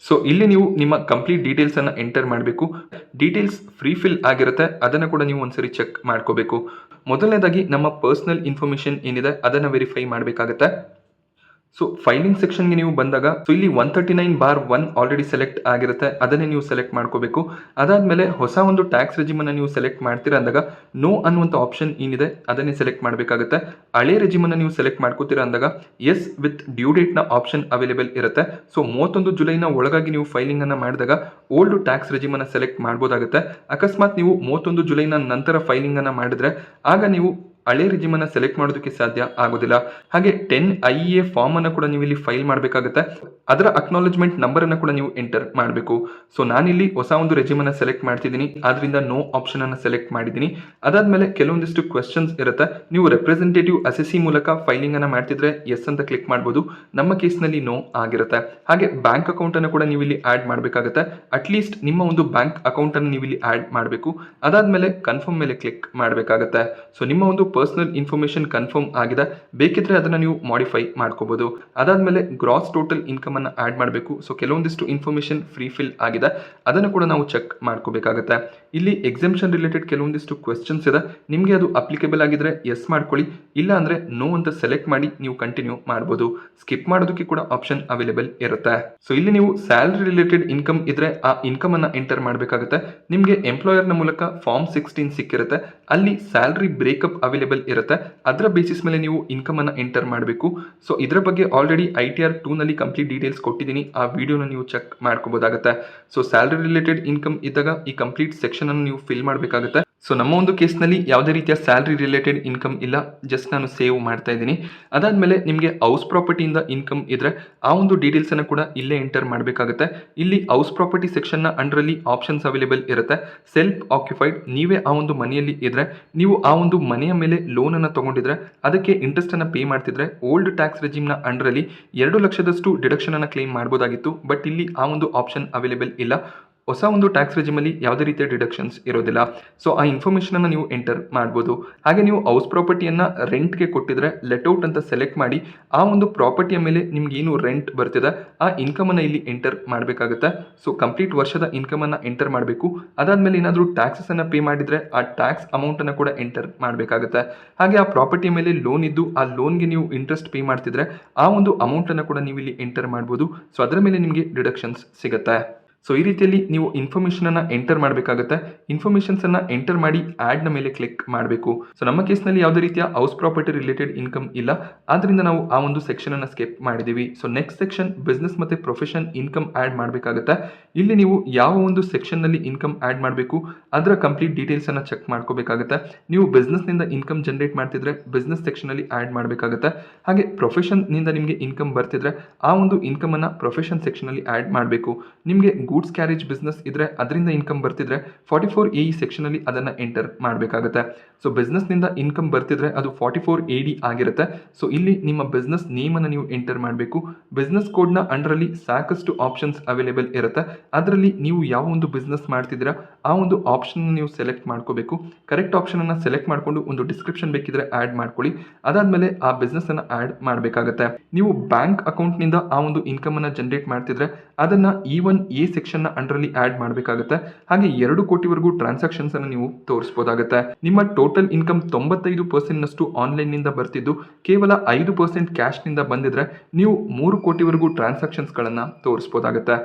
ಸೊ ಇಲ್ಲಿ ನೀವು ನಿಮ್ಮ ಕಂಪ್ಲೀಟ್ ಡೀಟೇಲ್ಸ್ ಅನ್ನ ಎಂಟರ್ ಮಾಡಬೇಕು. ಡೀಟೇಲ್ಸ್ ಫ್ರೀ ಫಿಲ್ ಆಗಿರುತ್ತೆ, ಅದನ್ನು ಕೂಡ ನೀವು ಒಂದ್ಸರಿ ಚೆಕ್ ಮಾಡ್ಕೋಬೇಕು. ಮೊದಲನೇದಾಗಿ ನಮ್ಮ ಪರ್ಸನಲ್ ಇನ್ಫಾರ್ಮೇಷನ್ ಏನಿದೆ ಅದನ್ನು ವೆರಿಫೈ ಮಾಡಬೇಕಾಗುತ್ತೆ. ಸೊ ಫೈಲಿಂಗ್ ಸೆಕ್ಷನ್ಗೆ ನೀವು ಬಂದಾಗ ಸೊ ಇಲ್ಲಿ 139/1 ಆಲ್ರೆಡಿ ಸೆಲೆಕ್ಟ್ ಆಗಿರುತ್ತೆ, ಅದನ್ನೇ ನೀವು ಸೆಲೆಕ್ಟ್ ಮಾಡ್ಕೋಬೇಕು. ಅದಾದ್ಮೇಲೆ ಹೊಸ ಒಂದು ಟ್ಯಾಕ್ಸ್ ರೆಜಿಮನ್ನು ನೀವು ಸೆಲೆಕ್ಟ್ ಮಾಡ್ತೀರಾ ಅಂದಾಗ ನೋ ಅನ್ನುವಂಥ ಆಪ್ಷನ್ ಏನಿದೆ ಅದನ್ನೇ ಸೆಲೆಕ್ಟ್ ಮಾಡಬೇಕಾಗುತ್ತೆ. ಹಳೆ ರೆಜಿಮನ್ನು ನೀವು ಸೆಲೆಕ್ಟ್ ಮಾಡ್ಕೋತೀರಾ ಅಂದಾಗ ಎಸ್ ವಿತ್ ಡ್ಯೂ ಡೇಟ್ನ ಆಪ್ಷನ್ ಅವೈಲೇಬಲ್ ಇರುತ್ತೆ. ಸೊ 31 ಜುಲೈನ ಒಳಗಾಗಿ ನೀವು ಫೈಲಿಂಗ್ ಅನ್ನ ಮಾಡಿದಾಗ ಓಲ್ಡ್ ಟ್ಯಾಕ್ಸ್ ರೆಜಿಮನ್ನು ಸೆಲೆಕ್ಟ್ ಮಾಡ್ಬೋದಾಗುತ್ತೆ. ಅಕಸ್ಮಾತ್ ನೀವು 31 ಜುಲೈನ ನಂತರ ಫೈಲಿಂಗ್ ಅನ್ನ ಮಾಡಿದ್ರೆ ಆಗ ನೀವು ಹಳೆ ರೆಜಿಮನ್ನ ಸೆಲೆಕ್ಟ್ ಮಾಡೋದಕ್ಕೆ ಸಾಧ್ಯ ಆಗೋದಿಲ್ಲ. ಹಾಗೆ 10 IEA ಫಾರ್ಮ್ ಅನ್ನು ಕೂಡ ನೀವು ಇಲ್ಲಿ ಫೈಲ್ ಮಾಡಬೇಕಾಗುತ್ತೆ. ಅದರ ಅಕ್ನಾಲೆಜ್ಮೆಂಟ್ ನಂಬರ್ ಅನ್ನು ಕೂಡ ನೀವು ಎಂಟರ್ ಮಾಡಬೇಕು. ಸೊ ನಾನಿಲ್ಲಿ ಹೊಸ ಒಂದು ರೆಜಿಮನ್ನ ಸೆಲೆಕ್ಟ್ ಮಾಡ್ತಿದ್ದೀನಿ, ಆದ್ರಿಂದ ನೋ ಆಪ್ಷನ್ ಅನ್ನು ಸೆಲೆಕ್ಟ್ ಮಾಡಿದ್ದೀನಿ. ಅದಾದ್ಮೇಲೆ ಕೆಲವೊಂದಿಷ್ಟು ಕ್ವೆಶ್ಚನ್ಸ್ ಇರುತ್ತೆ. ನೀವು ರೆಪ್ರೆಸೆಂಟೇಟಿವ್ ಅಸೆಸಿ ಮೂಲಕ ಫೈಲಿಂಗ್ ಅನ್ನ ಮಾಡ್ತಿದ್ರೆ ಎಸ್ ಅಂತ ಕ್ಲಿಕ್ ಮಾಡಬಹುದು. ನಮ್ಮ ಕೇಸ್ನಲ್ಲಿ ನೋ ಆಗಿರುತ್ತೆ. ಹಾಗೆ ಬ್ಯಾಂಕ್ ಅಕೌಂಟ್ ಅನ್ನು ಕೂಡ ನೀವು ಇಲ್ಲಿ ಆಡ್ ಮಾಡಬೇಕಾಗುತ್ತೆ. ಅಟ್ಲೀಸ್ಟ್ ನಿಮ್ಮ ಒಂದು ಬ್ಯಾಂಕ್ ಅಕೌಂಟ್ ಅನ್ನು ನೀವು ಇಲ್ಲಿ ಆಡ್ ಮಾಡಬೇಕು. ಅದಾದ್ಮೇಲೆ ಕನ್ಫರ್ಮ್ ಮೇಲೆ ಕ್ಲಿಕ್ ಮಾಡಬೇಕಾಗುತ್ತೆ. ಸೊ ನಿಮ್ಮ ಒಂದು ಪರ್ಸನಲ್ ಇನ್ಫಾರ್ಮೇಷನ್ ಕನ್ಫರ್ಮ್ ಆಗಿದೆ, ಬೇಕಿದ್ರೆ ಅದನ್ನ ನೀವು ಮಾಡಿಫೈ ಮಾಡ್ಕೋಬಹುದು. ಅದಾದ್ಮೇಲೆ ಗ್ರಾಸ್ ಟೋಟಲ್ ಇನ್ಕಮ್ ಅನ್ನ ಆಡ್ ಮಾಡಬೇಕು. ಸೊ ಕೆಲವೊಂದಿಷ್ಟು ಇನ್ಫಾರ್ಮೇಷನ್ ಫ್ರೀ ಫಿಲ್ ಆಗಿದೆ, ಅದನ್ನು ಕೂಡ ನಾವು ಚೆಕ್ ಮಾಡ್ಕೋಬೇಕಾಗುತ್ತೆ. ಇಲ್ಲಿ ಎಕ್ಸೆಂಪ್ಷನ್ ರಿಲೇಟೆಡ್ ಕೆಲವೊಂದಿಷ್ಟು ಕ್ವೆಶ್ಚನ್ಸ್ ಇದೆ, ನಿಮಗೆ ಅದು ಅಪ್ಲಿಕೇಬಲ್ ಆಗಿದ್ರೆ ಎಸ್ ಮಾಡ್ಕೊಳ್ಳಿ, ಇಲ್ಲ ಅಂದ್ರೆ ನೋ ಅಂತ ಸೆಲೆಕ್ಟ್ ಮಾಡಿ ನೀವು ಕಂಟಿನ್ಯೂ ಮಾಡಬಹುದು. ಸ್ಕಿಪ್ ಮಾಡೋದಕ್ಕೆ ಕೂಡ ಆಪ್ಷನ್ ಅವೈಲೇಬಲ್ ಇರುತ್ತೆ. ಸೊ ಇಲ್ಲಿ ನೀವು ಸ್ಯಾಲರಿ ರಿಲೇಟೆಡ್ ಇನ್ಕಮ್ ಇದ್ರೆ ಆ ಇನ್ಕಮ್ ಅನ್ನ ಎಂಟರ್ ಮಾಡಬೇಕಾಗುತ್ತೆ. ನಿಮಗೆ ಎಂಪ್ಲಾಯರ್ ನ ಮೂಲಕ ಫಾರ್ಮ್ 16 ಸಿಕ್ಕಿರುತ್ತೆ, ಅಲ್ಲಿ ಸ್ಯಾಲರಿ ಬ್ರೇಕಪ್ ಅವೈಲೇಬಲ್ ಇರುತ್ತೆ. ಅದರ ಬೇಸಿಸ್ ಮೇಲೆ ನೀವು ಇನ್ಕಮ್ ಅನ್ನ ಎಂಟರ್ ಮಾಡಬೇಕು. ಸೊ ಇದರ ಬಗ್ಗೆ ಆಲ್ರೆಡಿ ITR 2 ನಲ್ಲಿ ಕಂಪ್ಲೀಟ್ ಡೀಟೇಲ್ಸ್ ಕೊಟ್ಟಿದ್ದೀನಿ, ಆ ವಿಡಿಯೋನ ನೀವು ಚೆಕ್ ಮಾಡ್ಕೋಬಹುದಾಗುತ್ತೆ. ಸೊ ಸ್ಯಾಲರಿ ರಿಲೇಟೆಡ್ ಇನ್ಕಮ್ ಇದ್ದಾಗ ಈ ಕಂಪ್ಲೀಟ್ ಸೆಕ್ಷನ್ ಅನ್ನು ನೀವು ಫಿಲ್ ಮಾಡಬೇಕಾಗುತ್ತೆ. ಸೊ ನಮ್ಮ ಒಂದು ಕೇಸ್ನಲ್ಲಿ ಯಾವುದೇ ರೀತಿಯ ಸ್ಯಾಲರಿ ರಿಲೇಟೆಡ್ ಇನ್ಕಮ್ ಇಲ್ಲ, ಜಸ್ಟ್ ನಾನು ಸೇವ್ ಮಾಡ್ತಾ ಇದ್ದೀನಿ. ಅದಾದ್ಮೇಲೆ ನಿಮಗೆ ಹೌಸ್ ಪ್ರಾಪರ್ಟಿಯಿಂದ ಇನ್ಕಮ್ ಇದ್ರೆ ಆ ಒಂದು ಡೀಟೇಲ್ಸ್ ಅನ್ನು ಕೂಡ ಇಲ್ಲೇ ಎಂಟರ್ ಮಾಡಬೇಕಾಗುತ್ತೆ. ಇಲ್ಲಿ ಹೌಸ್ ಪ್ರಾಪರ್ಟಿ ಸೆಕ್ಷನ್ನ ಅಂಡರಲ್ಲಿ ಆಪ್ಷನ್ಸ್ ಅವೈಲೇಬಲ್ ಇರುತ್ತೆ. ಸೆಲ್ಫ್ ಆಕ್ಯುಪೈಡ್, ನೀವೇ ಆ ಒಂದು ಮನೆಯಲ್ಲಿ ಇದ್ರೆ, ನೀವು ಆ ಒಂದು ಮನೆಯ ಮೇಲೆ ಲೋನ್ ಅನ್ನು ತಗೊಂಡಿದ್ರೆ ಅದಕ್ಕೆ ಇಂಟ್ರೆಸ್ಟ್ ಅನ್ನ ಪೇ ಮಾಡ್ತಿದ್ರೆ ಓಲ್ಡ್ ಟ್ಯಾಕ್ಸ್ ರೆಜಿಮ್ನ ಅಂಡರಲ್ಲಿ 2 ಲಕ್ಷದಷ್ಟು ಡಿಡಕ್ಷನ್ ಅನ್ನ ಕ್ಲೇಮ್ ಮಾಡಬಹುದಾಗಿತ್ತು. ಬಟ್ ಇಲ್ಲಿ ಆ ಒಂದು ಆಪ್ಷನ್ ಅವೈಲೇಬಲ್ ಇಲ್ಲ. ಹೊಸ ಒಂದು ಟ್ಯಾಕ್ಸ್ ರೆಜಿಮಲ್ಲಿ ಯಾವುದೇ ರೀತಿಯ ಡಿಡಕ್ಷನ್ಸ್ ಇರೋದಿಲ್ಲ. ಸೊ ಆ ಇನ್ಫಾರ್ಮೇಷನ್ ಅನ್ನು ನೀವು ಎಂಟರ್ ಮಾಡ್ಬೋದು. ಹಾಗೆ ನೀವು ಹೌಸ್ ಪ್ರಾಪರ್ಟಿಯನ್ನ ರೆಂಟ್ಗೆ ಕೊಟ್ಟಿದ್ರೆ ಲೆಟ್ಔಟ್ ಅಂತ ಸೆಲೆಕ್ಟ್ ಮಾಡಿ ಆ ಒಂದು ಪ್ರಾಪರ್ಟಿಯ ಮೇಲೆ ನಿಮ್ಗೆ ಏನು ರೆಂಟ್ ಬರ್ತಿದೆ ಆ ಇನ್ಕಮ್ ಅನ್ನ ಇಲ್ಲಿ ಎಂಟರ್ ಮಾಡಬೇಕಾಗುತ್ತೆ. ಸೊ ಕಂಪ್ಲೀಟ್ ವರ್ಷದ ಇನ್ಕಮ್ ಅನ್ನ ಎಂಟರ್ ಮಾಡಬೇಕು. ಅದಾದ್ಮೇಲೆ ಏನಾದರೂ ಟ್ಯಾಕ್ಸಸ್ ಅನ್ನ ಪೇ ಮಾಡಿದ್ರೆ ಆ ಟ್ಯಾಕ್ಸ್ ಅಮೌಂಟ್ ಅನ್ನ ಕೂಡ ಎಂಟರ್ ಮಾಡಬೇಕಾಗುತ್ತೆ. ಹಾಗೆ ಆ ಪ್ರಾಪರ್ಟಿ ಮೇಲೆ ಲೋನ್ ಇದ್ದು ಆ ಲೋನ್ಗೆ ನೀವು ಇಂಟ್ರೆಸ್ಟ್ ಪೇ ಮಾಡ್ತಿದ್ರೆ ಆ ಒಂದು ಅಮೌಂಟ್ ಅನ್ನ ಕೂಡ ನೀವು ಇಲ್ಲಿ ಎಂಟರ್ ಮಾಡ್ಬೋದು. ಸೊ ಅದರ ಮೇಲೆ ನಿಮಗೆ ಡಿಡಕ್ಷನ್ಸ್ ಸಿಗುತ್ತೆ. ಸೊ ಈ ರೀತಿಯಲ್ಲಿ ನೀವು ಇನ್ಫಾರ್ಮೇಷನ್ ಅನ್ನ ಎಂಟರ್ ಮಾಡಬೇಕಾಗುತ್ತೆ. ಇನ್ಫಾರ್ಮೇಷನ್ಸ್ ಅನ್ನ ಎಂಟರ್ ಮಾಡಿ ಆಡ್ ನ ಮೇಲೆ ಕ್ಲಿಕ್ ಮಾಡಬೇಕು. ಸೊ ನಮ್ಮ ಕೇಸ್ನಲ್ಲಿ ಯಾವುದೇ ರೀತಿಯ ಹೌಸ್ ಪ್ರಾಪರ್ಟಿ ರಿಲೇಟೆಡ್ ಇನ್ಕಮ್ ಇಲ್ಲ, ಆದ್ರಿಂದ ನಾವು ಆ ಒಂದು ಸೆಕ್ಷನ್ ಅನ್ನ ಸ್ಕಿಪ್ ಮಾಡಿದೀವಿ. ಸೊ ನೆಕ್ಸ್ಟ್ ಸೆಕ್ಷನ್ ಬಿಸ್ನೆಸ್ ಮತ್ತೆ ಪ್ರೊಫೆಷನ್ ಇನ್ಕಮ್ ಆಡ್ ಮಾಡಬೇಕಾಗುತ್ತೆ. ಇಲ್ಲಿ ನೀವು ಯಾವ ಒಂದು ಸೆಕ್ಷನ್ ನಲ್ಲಿ ಇನ್ಕಮ್ ಆಡ್ ಮಾಡಬೇಕು ಅದರ ಕಂಪ್ಲೀಟ್ ಡೀಟೇಲ್ಸ್ ಅನ್ನ ಚೆಕ್ ಮಾಡ್ಕೋಬೇಕಾಗುತ್ತೆ. ನೀವು ಬಿಸ್ನೆಸ್ ನಿಂದ ಇನ್ಕಮ್ ಜನರೇಟ್ ಮಾಡ್ತಿದ್ರೆ ಬಿಸ್ನೆಸ್ ಸೆಕ್ಷನ್ ಅಲ್ಲಿ ಆಡ್ ಮಾಡಬೇಕಾಗುತ್ತೆ. ಹಾಗೆ ಪ್ರೊಫೆಷನ್ ನಿಂದ ನಿಮಗೆ ಇನ್ಕಮ್ ಬರ್ತಿದ್ರೆ ಆ ಒಂದು ಇನ್ಕಮ್ ಅನ್ನ ಪ್ರೊಫೆಷನ್ ಸೆಕ್ಷನ್ ಅಲ್ಲಿ ಆಡ್ ಮಾಡಬೇಕು. ನಿಮಗೆ ಗೂಡ್ಸ್ ಕ್ಯಾರೇಜ್ ಬಿಸ್ನೆಸ್ ಇದ್ರೆ ಅದರಿಂದ ಇನ್ಕಮ್ ಬರ್ತಿದ್ರೆ 44AE ಸೆಕ್ಷನ್ ಅಲ್ಲಿ ಅದನ್ನ ಎಂಟರ್ ಮಾಡಬೇಕಾಗುತ್ತೆ. ಸೊ ಬಿಸ್ನೆಸ್ ನಿಂದ ಇನ್ಕಮ್ ಬರ್ತಿದ್ರೆ ಅದು 44AD ಆಗಿರುತ್ತೆ. ಸೊ ಇಲ್ಲಿ ನಿಮ್ಮ ಬಿಸ್ನೆಸ್ ನೇಮ್ ಅನ್ನು ನೀವು ಎಂಟರ್ ಮಾಡಬೇಕು. ಬಿಸ್ನೆಸ್ ಕೋಡ್ ನ ಅಂಡರ್ ಅಲ್ಲಿ ಸಾಕಷ್ಟು ಆಪ್ಷನ್ಸ್ ಅವೈಲೇಬಲ್ ಇರುತ್ತೆ. ಅದರಲ್ಲಿ ನೀವು ಯಾವ ಒಂದು ಬಿಸ್ನೆಸ್ ಮಾಡ್ತಿದ್ದೀರಾ ಆ ಒಂದು ಆಪ್ಷನ್ ನೀವು ಸೆಲೆಕ್ಟ್ ಮಾಡ್ಕೋಬೇಕು. ಕರೆಕ್ಟ್ ಆಪ್ಷನ್ ಅನ್ನ ಸೆಲೆಕ್ಟ್ ಮಾಡ್ಕೊಂಡು ಒಂದು ಡಿಸ್ಕ್ರಿಪ್ಷನ್ ಬೇಕಿದ್ರೆ ಆಡ್ ಮಾಡ್ಕೊಳ್ಳಿ. ಅದಾದ್ಮೇಲೆ ಆ ಬಿಸ್ನೆಸ್ ಅನ್ನ ಆಡ್ ಮಾಡಬೇಕಾಗುತ್ತೆ. ನೀವು ಬ್ಯಾಂಕ್ ಅಕೌಂಟ್ ನಿಂದ ಆ ಒಂದು ಇನ್ಕಮ್ ಅನ್ನ ಜನರೇಟ್ ಮಾಡ್ತಿದ್ರೆ ಅದನ್ನ E1A ಸೆಕ್ಷನ್ ನ ಅಂಡರ್ ಅಲ್ಲಿ ಆಡ್ ಮಾಡಬೇಕಾಗುತ್ತೆ. ಹಾಗೆ 2 ಕೋಟಿವರೆಗೂ ಟ್ರಾನ್ಸಾಕ್ಷನ್ಸ್ ಅನ್ನು ನೀವು ತೋರಿಸಬಹುದಾಗುತ್ತೆ. ನಿಮ್ಮ ಟೋಟಲ್ ಇನ್ಕಮ್ 95% ನಷ್ಟು ಆನ್ಲೈನ್ ನಿಂದ ಬರ್ತಿದ್ದು ಕೇವಲ 5% ಕ್ಯಾಶ್ ನಿಂದ ಬಂದಿದ್ರೆ ನೀವು 3 ಕೋಟಿವರೆಗೂ ಟ್ರಾನ್ಸಾಕ್ಷನ್ಸ್ ಗಳನ್ನ ತೋರಿಸಬಹುದಾಗುತ್ತೆ.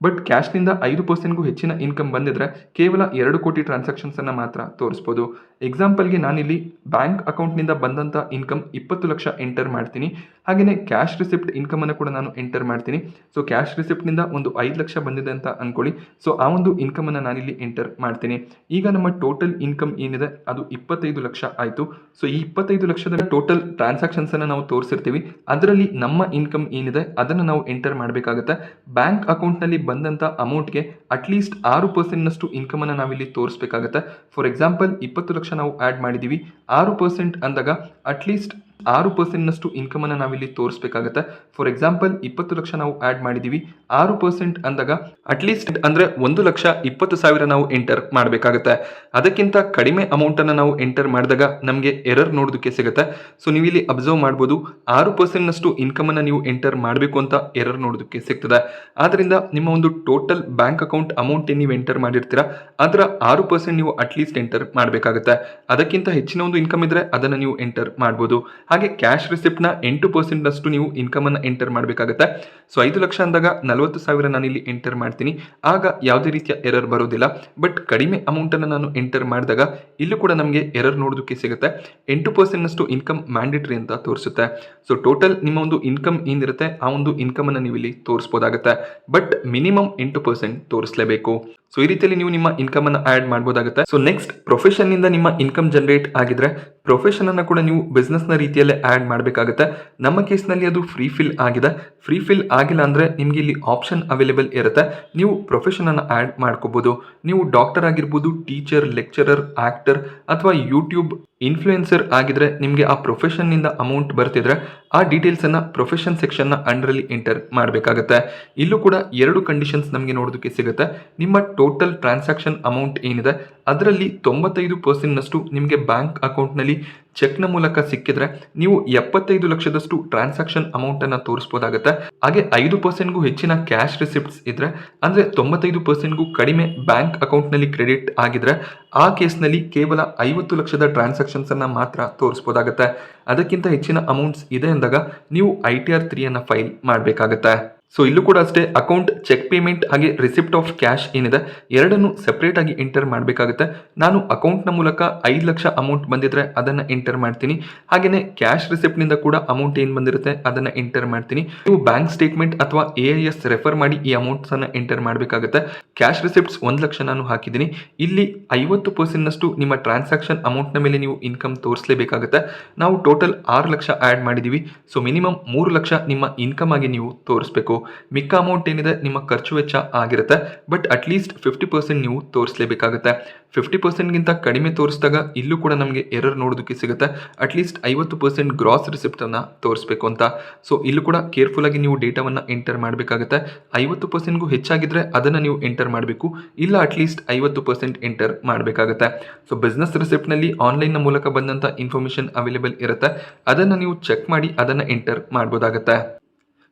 ಬಟ್ ಕ್ಯಾಶ್ನಿಂದ 5%ಗೂ ಹೆಚ್ಚಿನ ಇನ್ಕಮ್ ಬಂದಿದ್ರೆ ಕೇವಲ 2 ಕೋಟಿ ಟ್ರಾನ್ಸಾಕ್ಷನ್ಸ್ ಅನ್ನ ಮಾತ್ರ ತೋರಿಸ್ಬೋದು. ಎಕ್ಸಾಂಪಲ್ಗೆ ನಾನಿಲ್ಲಿ ಬ್ಯಾಂಕ್ ಅಕೌಂಟ್ನಿಂದ ಬಂದಂಥ ಇನ್ಕಮ್ 20 ಲಕ್ಷ ಎಂಟರ್ ಮಾಡ್ತೀನಿ. ಹಾಗೆಯೇ ಕ್ಯಾಶ್ ರಿಸಿಪ್ಟ್ ಇನ್ಕಮ್ ಅನ್ನು ಕೂಡ ನಾನು ಎಂಟರ್ ಮಾಡ್ತೀನಿ. ಸೊ ಕ್ಯಾಶ್ ರಿಸಿಪ್ಟ್ನಿಂದ ಒಂದು 5 ಲಕ್ಷ ಬಂದಿದೆ ಅಂತ ಅನ್ಕೊಳ್ಳಿ. ಸೊ ಆ ಒಂದು ಇನ್ಕಮ್ ಅನ್ನು ನಾನಿಲ್ಲಿ ಎಂಟರ್ ಮಾಡ್ತೀನಿ. ಈಗ ನಮ್ಮ ಟೋಟಲ್ ಇನ್ಕಮ್ ಏನಿದೆ ಅದು 25 ಲಕ್ಷ ಆಯಿತು. ಸೊ ಈ 25 ಲಕ್ಷದ ಟೋಟಲ್ ಟ್ರಾನ್ಸಾಕ್ಷನ್ಸ್ ಅನ್ನು ನಾವು ತೋರಿಸಿರ್ತೀವಿ. ಅದರಲ್ಲಿ ನಮ್ಮ ಇನ್ಕಮ್ ಏನಿದೆ ಅದನ್ನು ನಾವು ಎಂಟರ್ ಮಾಡಬೇಕಾಗುತ್ತೆ. ಬ್ಯಾಂಕ್ ಅಕೌಂಟ್ನಲ್ಲಿ ಬಂದಂಥ ಅಮೌಂಟ್ಗೆ ಅಟ್ಲೀಸ್ಟ್ 6% ನಷ್ಟು ಇನ್ಕಮ್ ಅನ್ನು ನಾವಿಲ್ಲಿ ತೋರಿಸಬೇಕಾಗುತ್ತೆ. ಫಾರ್ ಎಕ್ಸಾಂಪಲ್ 20 ಲಕ್ಷ ನಾವು ಆ್ಯಡ್ ಮಾಡಿದ್ದೀವಿ. 6% ಅಂದಾಗ ಅಟ್ಲೀಸ್ಟ್ 6% ನಷ್ಟು ಇನ್ಕಮ್ ಅನ್ನು ನಾವಿಲ್ಲಿ ತೋರಿಸಬೇಕಾಗುತ್ತೆ. ಫಾರ್ ಎಕ್ಸಾಂಪಲ್ 20 ಲಕ್ಷ ನಾವು ಆ್ಯಡ್ ಮಾಡಿದ್ದೀವಿ. 6% ಅಂದಾಗ ಅಟ್ಲೀಸ್ಟ್ ಅಂದರೆ 1,20,000 ನಾವು ಎಂಟರ್ ಮಾಡಬೇಕಾಗುತ್ತೆ. ಅದಕ್ಕಿಂತ ಕಡಿಮೆ ಅಮೌಂಟನ್ನು ನಾವು ಎಂಟರ್ ಮಾಡಿದಾಗ ನಮಗೆ ಎರರ್ ನೋಡೋದಕ್ಕೆ ಸಿಗುತ್ತೆ. ಸೊ ನೀವು ಇಲ್ಲಿ ಅಬ್ಸರ್ವ್ ಮಾಡ್ಬೋದು 6% ನಷ್ಟು ಇನ್ಕಮ್ ಅನ್ನು ನೀವು ಎಂಟರ್ ಮಾಡಬೇಕು ಅಂತ ಎರರ್ ನೋಡೋದಕ್ಕೆ ಸಿಗ್ತದೆ. ಆದ್ದರಿಂದ ನಿಮ್ಮ ಒಂದು ಟೋಟಲ್ ಬ್ಯಾಂಕ್ ಅಕೌಂಟ್ ಅಮೌಂಟ್ ನೀವು ಎಂಟರ್ ಮಾಡಿರ್ತೀರಾ ಅದರ 6% ನೀವು ಅಟ್ಲೀಸ್ಟ್ ಎಂಟರ್ ಮಾಡಬೇಕಾಗುತ್ತೆ. ಅದಕ್ಕಿಂತ ಹೆಚ್ಚಿನ ಒಂದು ಇನ್ಕಮ್ ಇದ್ರೆ ಅದನ್ನು ನೀವು ಎಂಟರ್ ಮಾಡ್ಬೋದು. ಹಾಗೆ ಕ್ಯಾಶ್ ರಿಸಿಪ್ಟ್ನ 8% ನಷ್ಟು ನೀವು ಇನ್ಕಮ್ ಅನ್ನು ಎಂಟರ್ ಮಾಡಬೇಕಾಗುತ್ತೆ. ಸೊ 5 ಲಕ್ಷ ಅಂದಾಗ 40,000 ನಾನಿಲ್ಲಿ ಎಂಟರ್ ಮಾಡ್ತೀನಿ. ಆಗ ಯಾವುದೇ ರೀತಿಯ ಎರರ್ ಬರೋದಿಲ್ಲ. ಬಟ್ ಕಡಿಮೆ ಅಮೌಂಟನ್ನು ನಾನು ಎಂಟರ್ ಮಾಡಿದಾಗ ಇಲ್ಲೂ ಕೂಡ ನಮಗೆ ಎರರ್ ನೋಡೋದಕ್ಕೆ ಸಿಗುತ್ತೆ. 8% ನಷ್ಟು ಇನ್ಕಮ್ ಮ್ಯಾಂಡೇಟರಿ ಅಂತ ತೋರಿಸುತ್ತೆ. ಸೊ ಟೋಟಲ್ ನಿಮ್ಮ ಒಂದು ಇನ್ಕಮ್ ಏನಿರುತ್ತೆ ಆ ಒಂದು ಇನ್ಕಮ್ ಅನ್ನು ನೀವು ಇಲ್ಲಿ ತೋರಿಸಬಹುದಾಗುತ್ತೆ. ಬಟ್ ಮಿನಿಮಮ್ 8% ತೋರಿಸಲೇಬೇಕು. ಸೊ ಈ ರೀತಿಯಲ್ಲಿ ನೀವು ನಿಮ್ಮ ಇನ್ಕಮ್ ಅನ್ನು ಆಡ್ ಮಾಡಬಹುದಾಗುತ್ತೆ. ಸೊ ನೆಕ್ಸ್ಟ್ ಪ್ರೊಫೆಷನ್ ನಿಂದ ನಿಮ್ಮ ಇನ್ಕಮ್ ಜನರೇಟ್ ಆಗಿದ್ರೆ ಪ್ರೊಫೆಷನ್ ಅನ್ನು ಕೂಡ ನೀವು ಬಿಸ್ನೆಸ್ ನ ರೀತಿಯಲ್ಲೇ ಆಡ್ ಮಾಡಬೇಕಾಗುತ್ತೆ. ನಮ್ಮ ಕೇಸ್ನಲ್ಲಿ ಅದು ಫ್ರೀ ಫಿಲ್ ಆಗಿದೆ. ಫ್ರೀ ಫಿಲ್ ಆಗಿಲ್ಲ ಅಂದ್ರೆ ನಿಮ್ಗೆ ಇಲ್ಲಿ ಆಪ್ಷನ್ ಅವೈಲೇಬಲ್ ಇರುತ್ತೆ. ನೀವು ಪ್ರೊಫೆಷನ್ ಅನ್ನು ಆಡ್ ಮಾಡ್ಕೋಬಹುದು. ನೀವು ಡಾಕ್ಟರ್ ಆಗಿರ್ಬೋದು, ಟೀಚರ್, ಲೆಕ್ಚರರ್, ಆಕ್ಟರ್ ಅಥವಾ ಯೂಟ್ಯೂಬ್ ಇನ್ಫ್ಲೂಯೆನ್ಸರ್ ಆಗಿದ್ರೆ ನಿಮಗೆ ಆ ಪ್ರೊಫೆಷನ್ ನಿಂದ ಅಮೌಂಟ್ ಬರ್ತಿದ್ರೆ ಆ ಡೀಟೇಲ್ಸ್ ಅನ್ನ ಪ್ರೊಫೆಷನ್ ಸೆಕ್ಷನ್ ನ ಅಂಡರ್ ಅಲ್ಲಿ ಎಂಟರ್ ಮಾಡಬೇಕಾಗುತ್ತೆ. ಇಲ್ಲೂ ಕೂಡ 2 ಕಂಡೀಷನ್ಸ್ ನಮಗೆ ನೋಡೋದಕ್ಕೆ ಸಿಗುತ್ತೆ. ನಿಮ್ಮ ಟೋಟಲ್ ಟ್ರಾನ್ಸಾಕ್ಷನ್ ಅಮೌಂಟ್ ಏನಿದೆ ಅದರಲ್ಲಿ 95% ನಷ್ಟು ನಿಮಗೆ ಬ್ಯಾಂಕ್ ಅಕೌಂಟ್ ನಲ್ಲಿ ಚೆಕ್ ನ ಮೂಲಕ ಸಿಕ್ಕಿದ್ರೆ ನೀವು 75 ಲಕ್ಷದಷ್ಟು ಟ್ರಾನ್ಸಾಕ್ಷನ್ ಅಮೌಂಟ್ ಅನ್ನ ತೋರಿಸಬಹುದಾಗುತ್ತೆ. ಹಾಗೆ 5%ಗೂ ಹೆಚ್ಚಿನ ಕ್ಯಾಶ್ ರಿಸಿಪ್ಟ್ಸ್ ಇದ್ರೆ ಅಂದ್ರೆ 95%ಗೂ ಕಡಿಮೆ ಬ್ಯಾಂಕ್ ಅಕೌಂಟ್ ನಲ್ಲಿ ಕ್ರೆಡಿಟ್ ಆಗಿದ್ರೆ ಆ ಕೇಸ್ನಲ್ಲಿ ಕೇವಲ 50 ಲಕ್ಷದ ಟ್ರಾನ್ಸಾಕ್ಷನ್ಸ್ ಅನ್ನ ಮಾತ್ರ ತೋರಿಸಬಹುದಾಗುತ್ತೆ. ಅದಕ್ಕಿಂತ ಹೆಚ್ಚಿನ ಅಮೌಂಟ್ಸ್ ಇದೆ ಅಂದಾಗ ನೀವು ITR 3 ಅನ್ನ ಫೈಲ್ ಮಾಡಬೇಕಾಗುತ್ತೆ. ಸೊ ಇಲ್ಲೂ ಕೂಡ ಅಷ್ಟೇ ಅಕೌಂಟ್ ಚೆಕ್ ಪೇಮೆಂಟ್ ಹಾಗೆ ರಿಸಿಪ್ಟ್ ಆಫ್ ಕ್ಯಾಶ್ ಏನಿದೆ ಎರಡನ್ನು ಸೆಪರೇಟ್ ಆಗಿ ಎಂಟರ್ ಮಾಡಬೇಕಾಗುತ್ತೆ. ನಾನು ಅಕೌಂಟ್ನ ಮೂಲಕ 5 ಲಕ್ಷ ಅಮೌಂಟ್ ಬಂದಿದ್ರೆ ಅದನ್ನು ಎಂಟರ್ ಮಾಡ್ತೀನಿ. ಹಾಗೆಯೇ ಕ್ಯಾಶ್ ರಿಸಿಪ್ಟ್ ನಿಂದ ಕೂಡ ಅಮೌಂಟ್ ಏನು ಬಂದಿರುತ್ತೆ ಅದನ್ನು ಎಂಟರ್ ಮಾಡ್ತೀನಿ. ನೀವು ಬ್ಯಾಂಕ್ ಸ್ಟೇಟ್ಮೆಂಟ್ ಅಥವಾ AIS ರೆಫರ್ ಮಾಡಿ ಈ ಅಮೌಂಟ್ಸ್ ಅನ್ನ ಎಂಟರ್ ಮಾಡಬೇಕಾಗುತ್ತೆ. ಕ್ಯಾಶ್ ರಿಸಿಪ್ಟ್ಸ್ 1 ಲಕ್ಷ ನಾನು ಹಾಕಿದ್ದೀನಿ. ಇಲ್ಲಿ 50% ನಷ್ಟು ನಿಮ್ಮ ಟ್ರಾನ್ಸಾಕ್ಷನ್ ಅಮೌಂಟ್ನ ಮೇಲೆ ನೀವು ಇನ್ಕಮ್ ತೋರಿಸಲೇಬೇಕಾಗುತ್ತೆ. ನಾವು ಟೋಟಲ್ 6 ಲಕ್ಷ ಆ್ಯಡ್ ಮಾಡಿದ್ದೀವಿ. ಸೊ ಮಿನಿಮಮ್ 3 ಲಕ್ಷ ನಿಮ್ಮ ಇನ್ಕಮ್ ಆಗಿ ನೀವು ತೋರಿಸಬೇಕು. ಮಿಕ್ಕ ಅಮೌಂಟ್ ಏನಿದೆ ನಿಮ್ಮ ಖರ್ಚು ವೆಚ್ಚ ಆಗಿರುತ್ತೆ. ಬಟ್ ಅಟ್ಲೀಸ್ಟ್ 50% ನೀವು ತೋರಿಸಲೇಬೇಕಾಗುತ್ತೆ. 50% ಗಿಂತ ಕಡಿಮೆ ತೋರಿಸಿದಾಗ ಇಲ್ಲೂ ಕೂಡ ನಮಗೆ ಎರರ್ ನೋಡೋದಕ್ಕೆ ಸಿಗುತ್ತೆ. ಅಟ್ಲೀಸ್ಟ್ 50% ಗ್ರಾಸ್ ರಿಸಿಪ್ಟ್ ಅನ್ನ ತೋರಿಸಬೇಕು ಅಂತ. ಸೊ ಇಲ್ಲೂ ಕೂಡ ಕೇರ್ಫುಲ್ ಆಗಿ ನೀವು ಡೇಟಾವನ್ನ ಎಂಟರ್ ಮಾಡಬೇಕಾಗುತ್ತೆ. 50%ಗೂ ಹೆಚ್ಚಾಗಿದ್ರೆ ಅದನ್ನ ನೀವು ಎಂಟರ್ ಮಾಡಬೇಕು. ಇಲ್ಲ ಅಟ್ಲೀಸ್ಟ್ 50% ಎಂಟರ್ ಮಾಡಬೇಕಾಗುತ್ತೆ. ಸೊ ಬಿಸ್ನೆಸ್ ರಿಸಿಪ್ಟ್ ನಲ್ಲಿ ಆನ್ಲೈನ್ ನ ಮೂಲಕ ಬಂದಂತ ಇನ್ಫಾರ್ಮೇಶನ್ ಅವೈಲೇಬಲ್ ಇರುತ್ತೆ. ಅದನ್ನ ನೀವು ಚೆಕ್ ಮಾಡಿ ಅದನ್ನ ಎಂಟರ್ ಮಾಡಬಹುದಾಗುತ್ತೆ.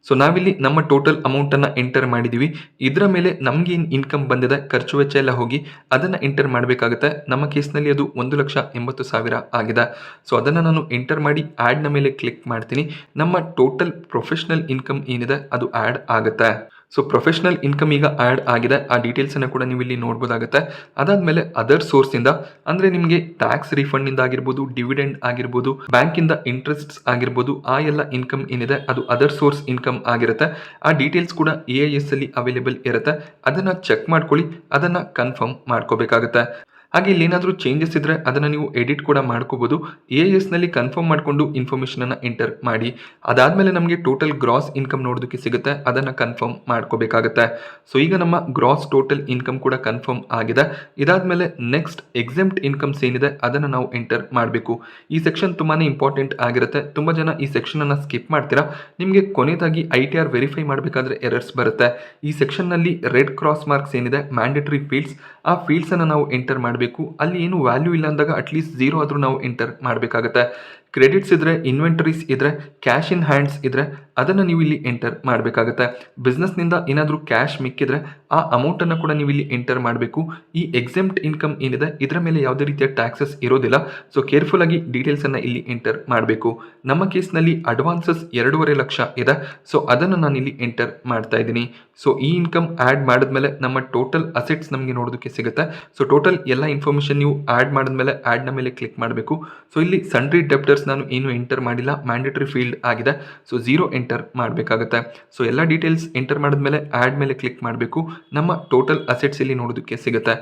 ಸೊ ನಾವಿಲ್ಲಿ ನಮ್ಮ ಟೋಟಲ್ ಅಮೌಂಟನ್ನು ಎಂಟರ್ ಮಾಡಿದ್ದೀವಿ. ಇದರ ಮೇಲೆ ನಮಗೆ ಏನು ಇನ್ಕಮ್ ಬಂದಿದೆ ಖರ್ಚು ವೆಚ್ಚ ಎಲ್ಲ ಹೋಗಿ ಅದನ್ನು ಎಂಟರ್ ಮಾಡಬೇಕಾಗುತ್ತೆ. ನಮ್ಮ ಕೇಸ್ನಲ್ಲಿ ಅದು 1,80,000 ಆಗಿದೆ. ಸೊ ಅದನ್ನು ನಾನು ಎಂಟರ್ ಮಾಡಿ ಆ್ಯಡ್ನ ಮೇಲೆ ಕ್ಲಿಕ್ ಮಾಡ್ತೀನಿ. ನಮ್ಮ ಟೋಟಲ್ ಪ್ರೊಫೆಷ್ನಲ್ ಇನ್ಕಮ್ ಏನಿದೆ ಅದು ಆ್ಯಡ್ ಆಗುತ್ತೆ. ಸೊ ಪ್ರೊಫೆಷನಲ್ ಇನ್ಕಮ್ ಈಗ ಆ್ಯಡ್ ಆಗಿದೆ. ಆ ಡೀಟೇಲ್ಸನ್ನು ಕೂಡ ನೀವು ಇಲ್ಲಿ ನೋಡ್ಬೋದಾಗುತ್ತೆ. ಅದಾದಮೇಲೆ ಅದರ್ ಸೋರ್ಸಿಂದ ಅಂದರೆ ನಿಮಗೆ ಟ್ಯಾಕ್ಸ್ ರೀಫಂಡಿಂದ ಆಗಿರ್ಬೋದು, ಡಿವಿಡೆಂಡ್ ಆಗಿರ್ಬೋದು, ಬ್ಯಾಂಕಿಂದ ಇಂಟ್ರೆಸ್ಟ್ಸ್ ಆಗಿರ್ಬೋದು, ಆ ಎಲ್ಲ ಇನ್ಕಮ್ ಏನಿದೆ ಅದು ಅದರ್ ಸೋರ್ಸ್ ಇನ್ಕಮ್ ಆಗಿರುತ್ತೆ. ಆ ಡೀಟೇಲ್ಸ್ ಕೂಡ AIS ಅಲ್ಲಿ ಅವೈಲೇಬಲ್ ಇರುತ್ತೆ. ಅದನ್ನು ಚೆಕ್ ಮಾಡ್ಕೊಳ್ಳಿ, ಅದನ್ನು ಕನ್ಫರ್ಮ್ ಮಾಡ್ಕೋಬೇಕಾಗುತ್ತೆ. ಹಾಗೆ ಇಲ್ಲಿ ಏನಾದರೂ ಚೇಂಜಸ್ ಇದ್ದರೆ ಅದನ್ನು ನೀವು ಎಡಿಟ್ ಕೂಡ ಮಾಡ್ಕೋಬೋದು. AISನಲ್ಲಿ ಕನ್ಫರ್ಮ್ ಮಾಡಿಕೊಂಡು ಇನ್ಫಾರ್ಮೇಷನನ್ನು ಎಂಟರ್ ಮಾಡಿ. ಅದಾದಮೇಲೆ ನಮಗೆ ಟೋಟಲ್ ಗ್ರಾಸ್ ಇನ್ಕಮ್ ನೋಡೋದಕ್ಕೆ ಸಿಗುತ್ತೆ, ಅದನ್ನು ಕನ್ಫರ್ಮ್ ಮಾಡ್ಕೋಬೇಕಾಗತ್ತೆ. ಸೊ ಈಗ ನಮ್ಮ ಗ್ರಾಸ್ ಟೋಟಲ್ ಇನ್ಕಮ್ ಕೂಡ ಕನ್ಫರ್ಮ್ ಆಗಿದೆ. ಇದಾದಮೇಲೆ ನೆಕ್ಸ್ಟ್ ಎಕ್ಸೆಂಪ್ಟ್ ಇನ್ಕಮ್ಸ್ ಏನಿದೆ ಅದನ್ನು ನಾವು ಎಂಟರ್ ಮಾಡಬೇಕು. ಈ ಸೆಕ್ಷನ್ ತುಂಬಾ ಇಂಪಾರ್ಟೆಂಟ್ ಆಗಿರುತ್ತೆ. ತುಂಬ ಜನ ಈ ಸೆಕ್ಷನನ್ನು ಸ್ಕಿಪ್ ಮಾಡ್ತೀರಾ. ನಿಮಗೆ ಕೊನೆಯದಾಗಿ ITR ವೆರಿಫೈ ಮಾಡಬೇಕಾದ್ರೆ ಎರರ್ಸ್ ಬರುತ್ತೆ. ಈ ಸೆಕ್ಷನ್ನಲ್ಲಿ ರೆಡ್ ಕ್ರಾಸ್ ಮಾರ್ಕ್ಸ್ ಏನಿದೆ ಮ್ಯಾಂಡೇಟರಿ ಫೀಲ್ಡ್ಸ್, ಆ ಫೀಲ್ಡ್ಸನ್ನು ನಾವು ಎಂಟರ್ ಮಾಡಬೇಕು. ಅಲ್ಲಿ ಏನು ವ್ಯಾಲ್ಯೂ ಇಲ್ಲ ಅಂದಾಗ ಅಟ್ಲೀಸ್ಟ್ 0 ಆದರೂ ನಾವು ಎಂಟರ್ ಮಾಡಬೇಕಾಗತ್ತೆ. ಕ್ರೆಡಿಟ್ಸ್ ಇದ್ದರೆ, ಇನ್ವೆಂಟರೀಸ್ ಇದ್ದರೆ, ಕ್ಯಾಶ್ ಇನ್ ಹ್ಯಾಂಡ್ಸ್ ಇದ್ದರೆ ಅದನ್ನು ನೀವು ಇಲ್ಲಿ ಎಂಟರ್ ಮಾಡಬೇಕಾಗತ್ತೆ. ಬಿಸ್ನೆಸ್ನಿಂದ ಏನಾದರೂ ಕ್ಯಾಶ್ ಮಿಕ್ಕಿದ್ರೆ ಆ ಅಮೌಂಟನ್ನು ಕೂಡ ನೀವು ಇಲ್ಲಿ ಎಂಟರ್ ಮಾಡಬೇಕು. ಈ ಎಕ್ಸೆಂಪ್ಟ್ ಇನ್ಕಮ್ ಏನಿದೆ ಇದರ ಮೇಲೆ ಯಾವುದೇ ರೀತಿಯ ಟ್ಯಾಕ್ಸಸ್ ಇರೋದಿಲ್ಲ. ಸೊ ಕೇರ್ಫುಲ್ ಆಗಿ ಡೀಟೇಲ್ಸನ್ನು ಇಲ್ಲಿ ಎಂಟರ್ ಮಾಡಬೇಕು. ನಮ್ಮ ಕೇಸ್ನಲ್ಲಿ ಅಡ್ವಾನ್ಸಸ್ 2.5 ಲಕ್ಷ ಇದೆ. ಸೊ ಅದನ್ನು ನಾನು ಇಲ್ಲಿ ಎಂಟರ್ ಮಾಡ್ತಾ ಇದ್ದೀನಿ. ಸೊ ಈ ಇನ್ಕಮ್ ಆ್ಯಡ್ ಮಾಡಿದ್ಮೇಲೆ ನಮ್ಮ ಟೋಟಲ್ ಅಸೆಟ್ಸ್ ನಮಗೆ ನೋಡೋದಕ್ಕೆ ಸಿಗುತ್ತೆ. ಸೊ ಟೋಟಲ್ ಎಲ್ಲ ಇನ್ಫಾರ್ಮೇಷನ್ ನೀವು ಆ್ಯಡ್ ಮಾಡಿದ್ಮೇಲೆ ಆ್ಯಡ್ನ ಮೇಲೆ ಕ್ಲಿಕ್ ಮಾಡಬೇಕು. ಸೊ ಇಲ್ಲಿ ಸನ್ರಿ ಡೆಪ್ಟರ್ಸ್ ನಾನು ಏನು ಎಂಟರ್ ಮಾಡಿಲ್ಲ, ಮ್ಯಾಂಡೇಟರಿ ಫೀಲ್ಡ್ ಆಗಿದೆ. ಸೊ 0 ಎಂಟರ್ ಮಾಡಬೇಕಾಗುತ್ತೆ. ಸೊ ಎಲ್ಲ ಡೀಟೇಲ್ಸ್ ಎಂಟರ್ ಮಾಡಿದ್ಮೇಲೆ ಆ್ಯಡ್ ಮೇಲೆ ಕ್ಲಿಕ್ ಮಾಡಬೇಕು. ನಮ್ಮ ಟೋಟಲ್ ಅಸೆಟ್ಸ್ ಇಲ್ಲಿ ನೋಡೋದಕ್ಕೆ ಸಿಗುತ್ತೆ.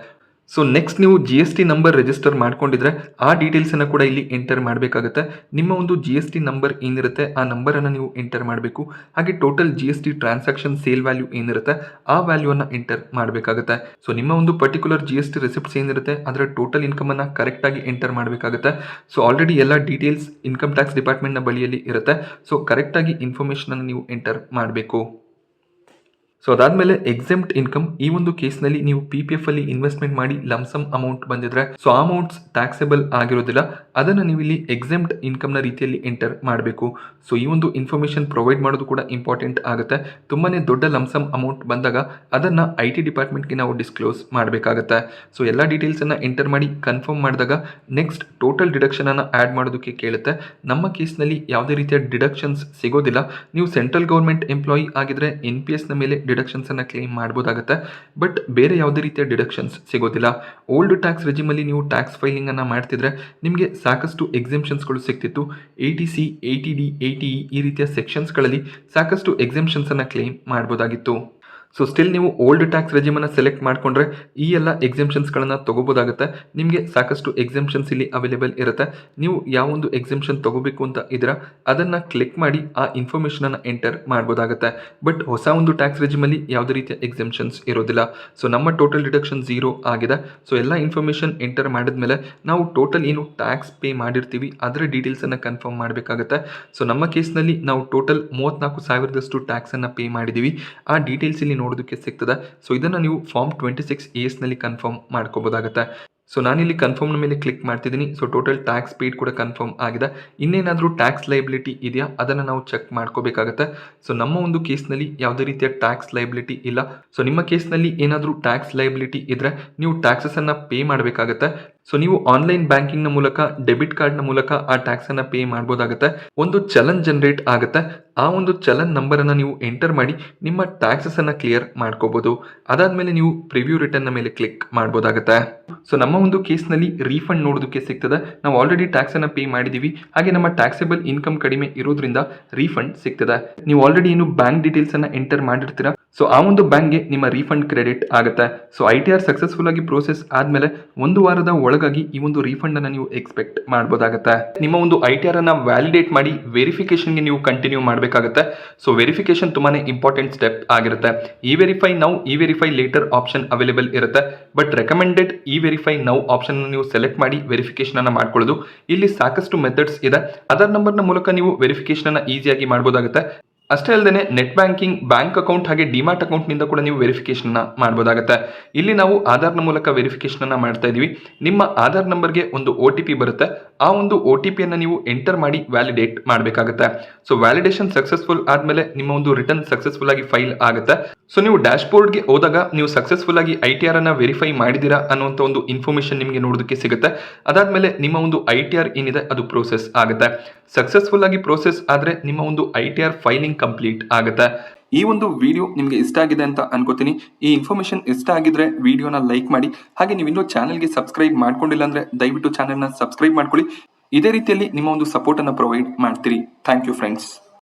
ಸೊ ನೆಕ್ಸ್ಟ್ ನೀವು GST ನಂಬರ್ ರಿಜಿಸ್ಟರ್ ಮಾಡ್ಕೊಂಡಿದ್ರೆ ಆ ಡೀಟೇಲ್ಸನ್ನು ಕೂಡ ಇಲ್ಲಿ ಎಂಟರ್ ಮಾಡಬೇಕಾಗುತ್ತೆ. ನಿಮ್ಮ ಒಂದು GST ನಂಬರ್ ಏನಿರುತ್ತೆ ಆ ನಂಬರನ್ನು ನೀವು ಎಂಟರ್ ಮಾಡಬೇಕು. ಹಾಗೆ total GST transaction sale value ಏನಿರುತ್ತೆ ಆ ವ್ಯಾಲ್ಯೂವನ್ನು ಎಂಟರ್ ಮಾಡಬೇಕಾಗುತ್ತೆ. ಸೊ ನಿಮ್ಮ ಒಂದು ಪರ್ಟಿಕ್ಯುಲರ್ GST ರಿಸಿಪ್ಟ್ಸ್ ಏನಿರುತ್ತೆ ಅದರ ಟೋಟಲ್ ಇನ್ಕಮನ್ನು ಕರೆಕ್ಟಾಗಿ ಎಂಟರ್ ಮಾಡಬೇಕಾಗುತ್ತೆ. ಸೊ ಆಲ್ರೆಡಿ ಎಲ್ಲ ಡೀಟೇಲ್ಸ್ ಇನ್ಕಮ್ ಟ್ಯಾಕ್ಸ್ ಡಿಪಾರ್ಟ್ಮೆಂಟ್ನ ಬಳಿಯಲ್ಲಿ ಇರುತ್ತೆ. ಸೊ ಕರೆಕ್ಟಾಗಿ ಇನ್ಫಾರ್ಮೇಷನನ್ನು ನೀವು ಎಂಟರ್ ಮಾಡಬೇಕು. ಸೊ ಅದಾದಮೇಲೆ ಎಕ್ಸೆಂಪ್ಟ್ ಇನ್ಕಮ್, ಈ ಒಂದು ಕೇಸ್ನಲ್ಲಿ ನೀವು PPF ಅಲ್ಲಿ ಇನ್ವೆಸ್ಟ್ಮೆಂಟ್ ಮಾಡಿ ಲಮ್ಸಮ್ ಅಮೌಂಟ್ ಬಂದಿದ್ರೆ ಸೊ ಆ ಅಮೌಂಟ್ಸ್ ಟ್ಯಾಕ್ಸೇಬಲ್ ಆಗಿರೋದಿಲ್ಲ. ಅದನ್ನು ನೀವು ಇಲ್ಲಿ ಎಕ್ಸೆಂಪ್ಟ್ ಇನ್ಕಮ್ನ ರೀತಿಯಲ್ಲಿ ಎಂಟರ್ ಮಾಡಬೇಕು. ಸೊ ಈ ಒಂದು ಇನ್ಫಾರ್ಮೇಷನ್ ಪ್ರೊವೈಡ್ ಮಾಡೋದು ಕೂಡ ಇಂಪಾರ್ಟೆಂಟ್ ಆಗುತ್ತೆ. ತುಂಬಾ ದೊಡ್ಡ ಲಮ್ಸಮ್ ಅಮೌಂಟ್ ಬಂದಾಗ ಅದನ್ನು IT ಡಿಪಾರ್ಟ್ಮೆಂಟ್ಗೆ ನಾವು ಡಿಸ್ಕ್ಲೋಸ್ ಮಾಡಬೇಕಾಗತ್ತೆ. ಸೊ ಎಲ್ಲ ಡೀಟೇಲ್ಸನ್ನು ಎಂಟರ್ ಮಾಡಿ ಕನ್ಫರ್ಮ್ ಮಾಡಿದಾಗ ನೆಕ್ಸ್ಟ್ ಟೋಟಲ್ ಡಿಡಕ್ಷನನ್ನು ಆ್ಯಡ್ ಮಾಡೋದಕ್ಕೆ ಕೇಳುತ್ತೆ. ನಮ್ಮ ಕೇಸ್ನಲ್ಲಿ ಯಾವುದೇ ರೀತಿಯ ಡಿಡಕ್ಷನ್ಸ್ ಸಿಗೋದಿಲ್ಲ. ನೀವು ಸೆಂಟ್ರಲ್ ಗೌರ್ಮೆಂಟ್ ಎಂಪ್ಲಾಯಿ ಆಗಿದ್ರೆ NPSನ ಮೇಲೆ ಡಿಡಕ್ಷನ್ಸ್ ಅನ್ನು ಕ್ಲೇಮ್ ಮಾಡಬಹುದಾಗುತ್ತೆ. ಬಟ್ ಬೇರೆ ಯಾವುದೇ ರೀತಿಯ ಡಿಡಕ್ಷನ್ಸ್ ಸಿಗೋದಿಲ್ಲ. ಓಲ್ಡ್ ಟ್ಯಾಕ್ಸ್ ರೆಜಿಮಲ್ಲಿ ನೀವು ಟ್ಯಾಕ್ಸ್ ಫೈಲಿಂಗ್ ಅನ್ನು ಮಾಡ್ತಿದ್ರೆ ನಿಮಗೆ ಸಾಕಷ್ಟು ಎಕ್ಸೆಂಪ್ಷನ್ಸ್ಗಳು ಸಿಗ್ತಿತ್ತು. ATC, ATD, ATE ಈ ರೀತಿಯ ಸೆಕ್ಷನ್ಸ್ಗಳಲ್ಲಿ ಸಾಕಷ್ಟು ಎಕ್ಸೆಂಪ್ಷನ್ಸ್ ಅನ್ನು ಕ್ಲೇಮ್ ಮಾಡಬಹುದಾಗಿತ್ತು. ಸೊ ಸ್ಟಿಲ್ ನೀವು ಓಲ್ಡ್ ಟ್ಯಾಕ್ಸ್ ರೆಜಿಮನ್ನು ಸೆಲೆಕ್ಟ್ ಮಾಡಿಕೊಂಡ್ರೆ ಈ ಎಲ್ಲ ಎಕ್ಸೆಂಪ್ಷನ್ಸ್ಗಳನ್ನು ತೊಗೋಬೋದಾಗುತ್ತೆ. ನಿಮಗೆ ಸಾಕಷ್ಟು ಎಕ್ಸೆಂಪ್ಷನ್ಸ್ ಇಲ್ಲಿ ಅವೈಲೇಬಲ್ ಇರುತ್ತೆ. ನೀವು ಯಾವ ಒಂದು ಎಕ್ಸೆಂಪ್ಷನ್ ತೊಗೋಬೇಕು ಅಂತ ಇದ್ದೀರಾ ಅದನ್ನು ಕ್ಲಿಕ್ ಮಾಡಿ ಆ ಇನ್ಫಾರ್ಮೇಷನನ್ನು ಎಂಟರ್ ಮಾಡ್ಬೋದಾಗುತ್ತೆ. ಬಟ್ ಹೊಸ ಒಂದು ಟ್ಯಾಕ್ಸ್ ರೆಜಿಮಲ್ಲಿ ಯಾವುದೇ ರೀತಿಯ ಎಕ್ಸೆಂಪ್ಷನ್ಸ್ ಇರೋದಿಲ್ಲ. ಸೊ ನಮ್ಮ ಟೋಟಲ್ ಡಿಡಕ್ಷನ್ 0 ಆಗಿದೆ. ಸೊ ಎಲ್ಲ ಇನ್ಫಾರ್ಮೇಷನ್ ಎಂಟರ್ ಮಾಡಿದ್ಮೇಲೆ ನಾವು ಟೋಟಲ್ ಏನು ಟ್ಯಾಕ್ಸ್ ಪೇ ಮಾಡಿರ್ತೀವಿ ಅದರ ಡೀಟೇಲ್ಸನ್ನು ಕನ್ಫರ್ಮ್ ಮಾಡಬೇಕಾಗುತ್ತೆ. ಸೊ ನಮ್ಮ ಕೇಸ್ನಲ್ಲಿ ನಾವು ಟೋಟಲ್ 34,000ದಷ್ಟು ಟ್ಯಾಕ್ಸನ್ನು ಪೇ ಮಾಡಿದ್ದೀವಿ. ಆ ಡೀಟೇಲ್ಸ್ ಇಲ್ಲಿ ನೋಡೋದಕ್ಕೆ ಸಿಗ್ತದೆ. ಸೊ ಇದನ್ನು ನೀವು ಫಾರ್ಮ್ 26AS ನಲ್ಲಿ ಕನ್ಫರ್ಮ್ ಮಾಡ್ಕೋಬೋದಾಗುತ್ತೆ. ಸೊ ನಾನಿಲ್ಲಿ ಕನ್ಫರ್ಮ್ನ ಮೇಲೆ ಕ್ಲಿಕ್ ಮಾಡ್ತಿದ್ದೀನಿ. ಸೊ ಟೋಟಲ್ ಟ್ಯಾಕ್ಸ್ ಪೇಡ್ ಕೂಡ ಕನ್ಫರ್ಮ್ ಆಗಿದೆ. ಇನ್ನೇನಾದರೂ ಟ್ಯಾಕ್ಸ್ ಲೈಬಿಲಿಟಿ ಇದೆಯಾ ಅದನ್ನು ನಾವು ಚೆಕ್ ಮಾಡ್ಕೋಬೇಕಾಗತ್ತೆ. ಸೊ ನಮ್ಮ ಒಂದು ಕೇಸ್ನಲ್ಲಿ ಯಾವುದೇ ರೀತಿಯ ಟ್ಯಾಕ್ಸ್ ಲೈಬಿಲಿಟಿ ಇಲ್ಲ. ಸೊ ನಿಮ್ಮ ಕೇಸ್ನಲ್ಲಿ ಏನಾದರೂ ಟ್ಯಾಕ್ಸ್ ಲೈಬಿಲಿಟಿ ಇದ್ದರೆ ನೀವು ಟ್ಯಾಕ್ಸನ್ನು ಪೇ ಮಾಡಬೇಕಾಗತ್ತೆ. ಸೊ ನೀವು ಆನ್ಲೈನ್ ಬ್ಯಾಂಕಿಂಗ್ನ ಮೂಲಕ, ಡೆಬಿಟ್ ಕಾರ್ಡ್ನ ಮೂಲಕ ಆ ಟ್ಯಾಕ್ಸನ್ನು ಪೇ ಮಾಡ್ಬೋದಾಗುತ್ತೆ. ಒಂದು ಚಲನ್ ಜನರೇಟ್ ಆಗುತ್ತೆ. ಆ ಒಂದು ಚಲನ್ ನಂಬರನ್ನು ನೀವು ಎಂಟರ್ ಮಾಡಿ ನಿಮ್ಮ ಟ್ಯಾಕ್ಸನ್ನು ಕ್ಲಿಯರ್ ಮಾಡ್ಕೋಬೋದು. ಅದಾದಮೇಲೆ ನೀವು ಪ್ರಿವ್ಯೂ ರಿಟರ್ನ್ನ ಮೇಲೆ ಕ್ಲಿಕ್ ಮಾಡ್ಬೋದಾಗುತ್ತೆ. ಸೊ ನಮ್ಮ ಒಂದು ಕೇಸ್ನಲ್ಲಿ ರೀಫಂಡ್ ನೋಡೋದಕ್ಕೆ ಸಿಗ್ತದೆ. ನಾವು ಆಲ್ರೆಡಿ ಟ್ಯಾಕ್ಸನ್ನು ಪೇ ಮಾಡಿದ್ದೀವಿ. ಹಾಗೆ ನಮ್ಮ ಟ್ಯಾಕ್ಸೇಬಲ್ ಇನ್ಕಮ್ ಕಡಿಮೆ ಇರೋದ್ರಿಂದ ರೀಫಂಡ್ ಸಿಗ್ತದೆ. ನೀವು ಆಲ್ರೆಡಿ ಏನು ಬ್ಯಾಂಕ್ ಡೀಟೇಲ್ಸನ್ನು ಎಂಟರ್ ಮಾಡಿರ್ತೀರಾ ಸೊ ಆ ಒಂದು ಬ್ಯಾಂಕ್ಗೆ ನಿಮ್ಮ ರೀಫಂಡ್ ಕ್ರೆಡಿಟ್ ಆಗುತ್ತೆ. ಸೊ ITR ಸಕ್ಸಸ್ಫುಲ್ ಆಗಿ ಪ್ರೋಸೆಸ್ ಆದಮೇಲೆ 1 ವಾರದ ಒಳಗಾಗಿ ಈ ಒಂದು ರೀಫಂಡನ್ನು ನೀವು ಎಕ್ಸ್ಪೆಕ್ಟ್ ಮಾಡ್ಬೋದಾಗುತ್ತೆ. ನಿಮ್ಮ ಒಂದು ITR ಅನ್ನು ವ್ಯಾಲಿಡೇಟ್ ಮಾಡಿ ವೆರಿಫಿಕೇಷನ್ಗೆ ನೀವು ಕಂಟಿನ್ಯೂ ಮಾಡಬೇಕಾಗುತ್ತೆ. ಸೊ ವೆರಿಫಿಕೇಷನ್ ತುಂಬಾ ಇಂಪಾರ್ಟೆಂಟ್ ಸ್ಟೆಪ್ ಆಗಿರುತ್ತೆ. Verify now, verify later option available ಇರುತ್ತೆ. But recommended verify now option ನೀವು ಸೆಲೆಕ್ಟ್ ಮಾಡಿ ವೆರಿಫಿಕೇಷನ್ ಅನ್ನು ಮಾಡ್ಕೊಳ್ಳೋದು. ಇಲ್ಲಿ ಸಾಕಷ್ಟು ಮೆಥಡ್ಸ್ ಇದೆ. ಆಧಾರ್ ನಂಬರ್ನ ಮೂಲಕ ನೀವು ವೆರಿಫಿಕೇಷನ್ ಅನ್ನು ಈಸಿಯಾಗಿ ಮಾಡಬಹುದಾಗುತ್ತೆ. ಅಷ್ಟೇ ಅಲ್ಲದೆ ನೆಟ್ ಬ್ಯಾಂಕಿಂಗ್, ಬ್ಯಾಂಕ್ ಅಕೌಂಟ್ ಹಾಗೆ ಡಿಮ್ಯಾಟ್ ಅಕೌಂಟ್ನಿಂದ ಕೂಡ ನೀವು ವೆರಿಫಿಕೇಷನ್ನ ಮಾಡಬಹುದಾಗುತ್ತೆ. ಇಲ್ಲಿ ನಾವು ಆಧಾರ್ನ ಮೂಲಕ ವೆರಿಫಿಕೇಷನನ್ನು ಮಾಡ್ತಾ ಇದ್ದೀವಿ. ನಿಮ್ಮ ಆಧಾರ್ ನಂಬರ್ಗೆ ಒಂದು OTP ಬರುತ್ತೆ. ಆ ಒಂದು OTPಯನ್ನು ನೀವು ಎಂಟರ್ ಮಾಡಿ ವ್ಯಾಲಿಡೇಟ್ ಮಾಡಬೇಕಾಗುತ್ತೆ. ಸೊ ವ್ಯಾಲಿಡೇಷನ್ ಸಕ್ಸಸ್ಫುಲ್ ಆದಮೇಲೆ ನಿಮ್ಮ ಒಂದು ರಿಟರ್ನ್ ಸಕ್ಸಸ್ಫುಲ್ ಆಗಿ ಫೈಲ್ ಆಗುತ್ತೆ. ಸೊ ನೀವು ಡ್ಯಾಶ್ಬೋರ್ಡ್ಗೆ ಹೋದಾಗ ನೀವು ಸಕ್ಸಸ್ಫುಲ್ ಆಗಿ ITR ಅನ್ನು ವೆರಿಫೈ ಮಾಡಿದ್ದೀರಾ ಅನ್ನುವಂಥ ಒಂದು ಇನ್ಫಾರ್ಮೇಷನ್ ನಿಮಗೆ ನೋಡೋದಕ್ಕೆ ಸಿಗುತ್ತೆ. ಅದಾದಮೇಲೆ ನಿಮ್ಮ ಒಂದು ITR ಏನಿದೆ ಅದು ಪ್ರೋಸೆಸ್ ಆಗುತ್ತೆ. ಸಕ್ಸಸ್ಫುಲ್ ಆಗಿ ಪ್ರೋಸೆಸ್ ಆದರೆ ನಿಮ್ಮ ಒಂದು ITR ಫೈಲಿಂಗ್ ಕಂಪ್ಲೀಟ್ ಆಗುತ್ತೆ. ಈ ಒಂದು ವಿಡಿಯೋ ನಿಮಗೆ ಇಷ್ಟ ಆಗಿದೆ ಅಂತ ಅನ್ಕೋತೀನಿ. ಈ ಇನ್ಫಾರ್ಮೇಷನ್ ಇಷ್ಟ ಆಗಿದ್ರೆ ವಿಡಿಯೋನ ಲೈಕ್ ಮಾಡಿ. ಹಾಗೆ ನೀವು ಇನ್ನೂ ಚಾನಲ್ಗೆ ಸಬ್ಸ್ಕ್ರೈಬ್ ಮಾಡ್ಕೊಂಡಿಲ್ಲ ಅಂದ್ರೆ ದಯವಿಟ್ಟು ಚಾನಲ್ನ ಸಬ್ಸ್ಕ್ರೈಬ್ ಮಾಡ್ಕೊಳ್ಳಿ. ಇದೇ ರೀತಿಯಲ್ಲಿ ನಿಮ್ಮ ಒಂದು ಸಪೋರ್ಟ್ ಅನ್ನು ಪ್ರೊವೈಡ್ ಮಾಡ್ತೀರಿ. Thank you friends.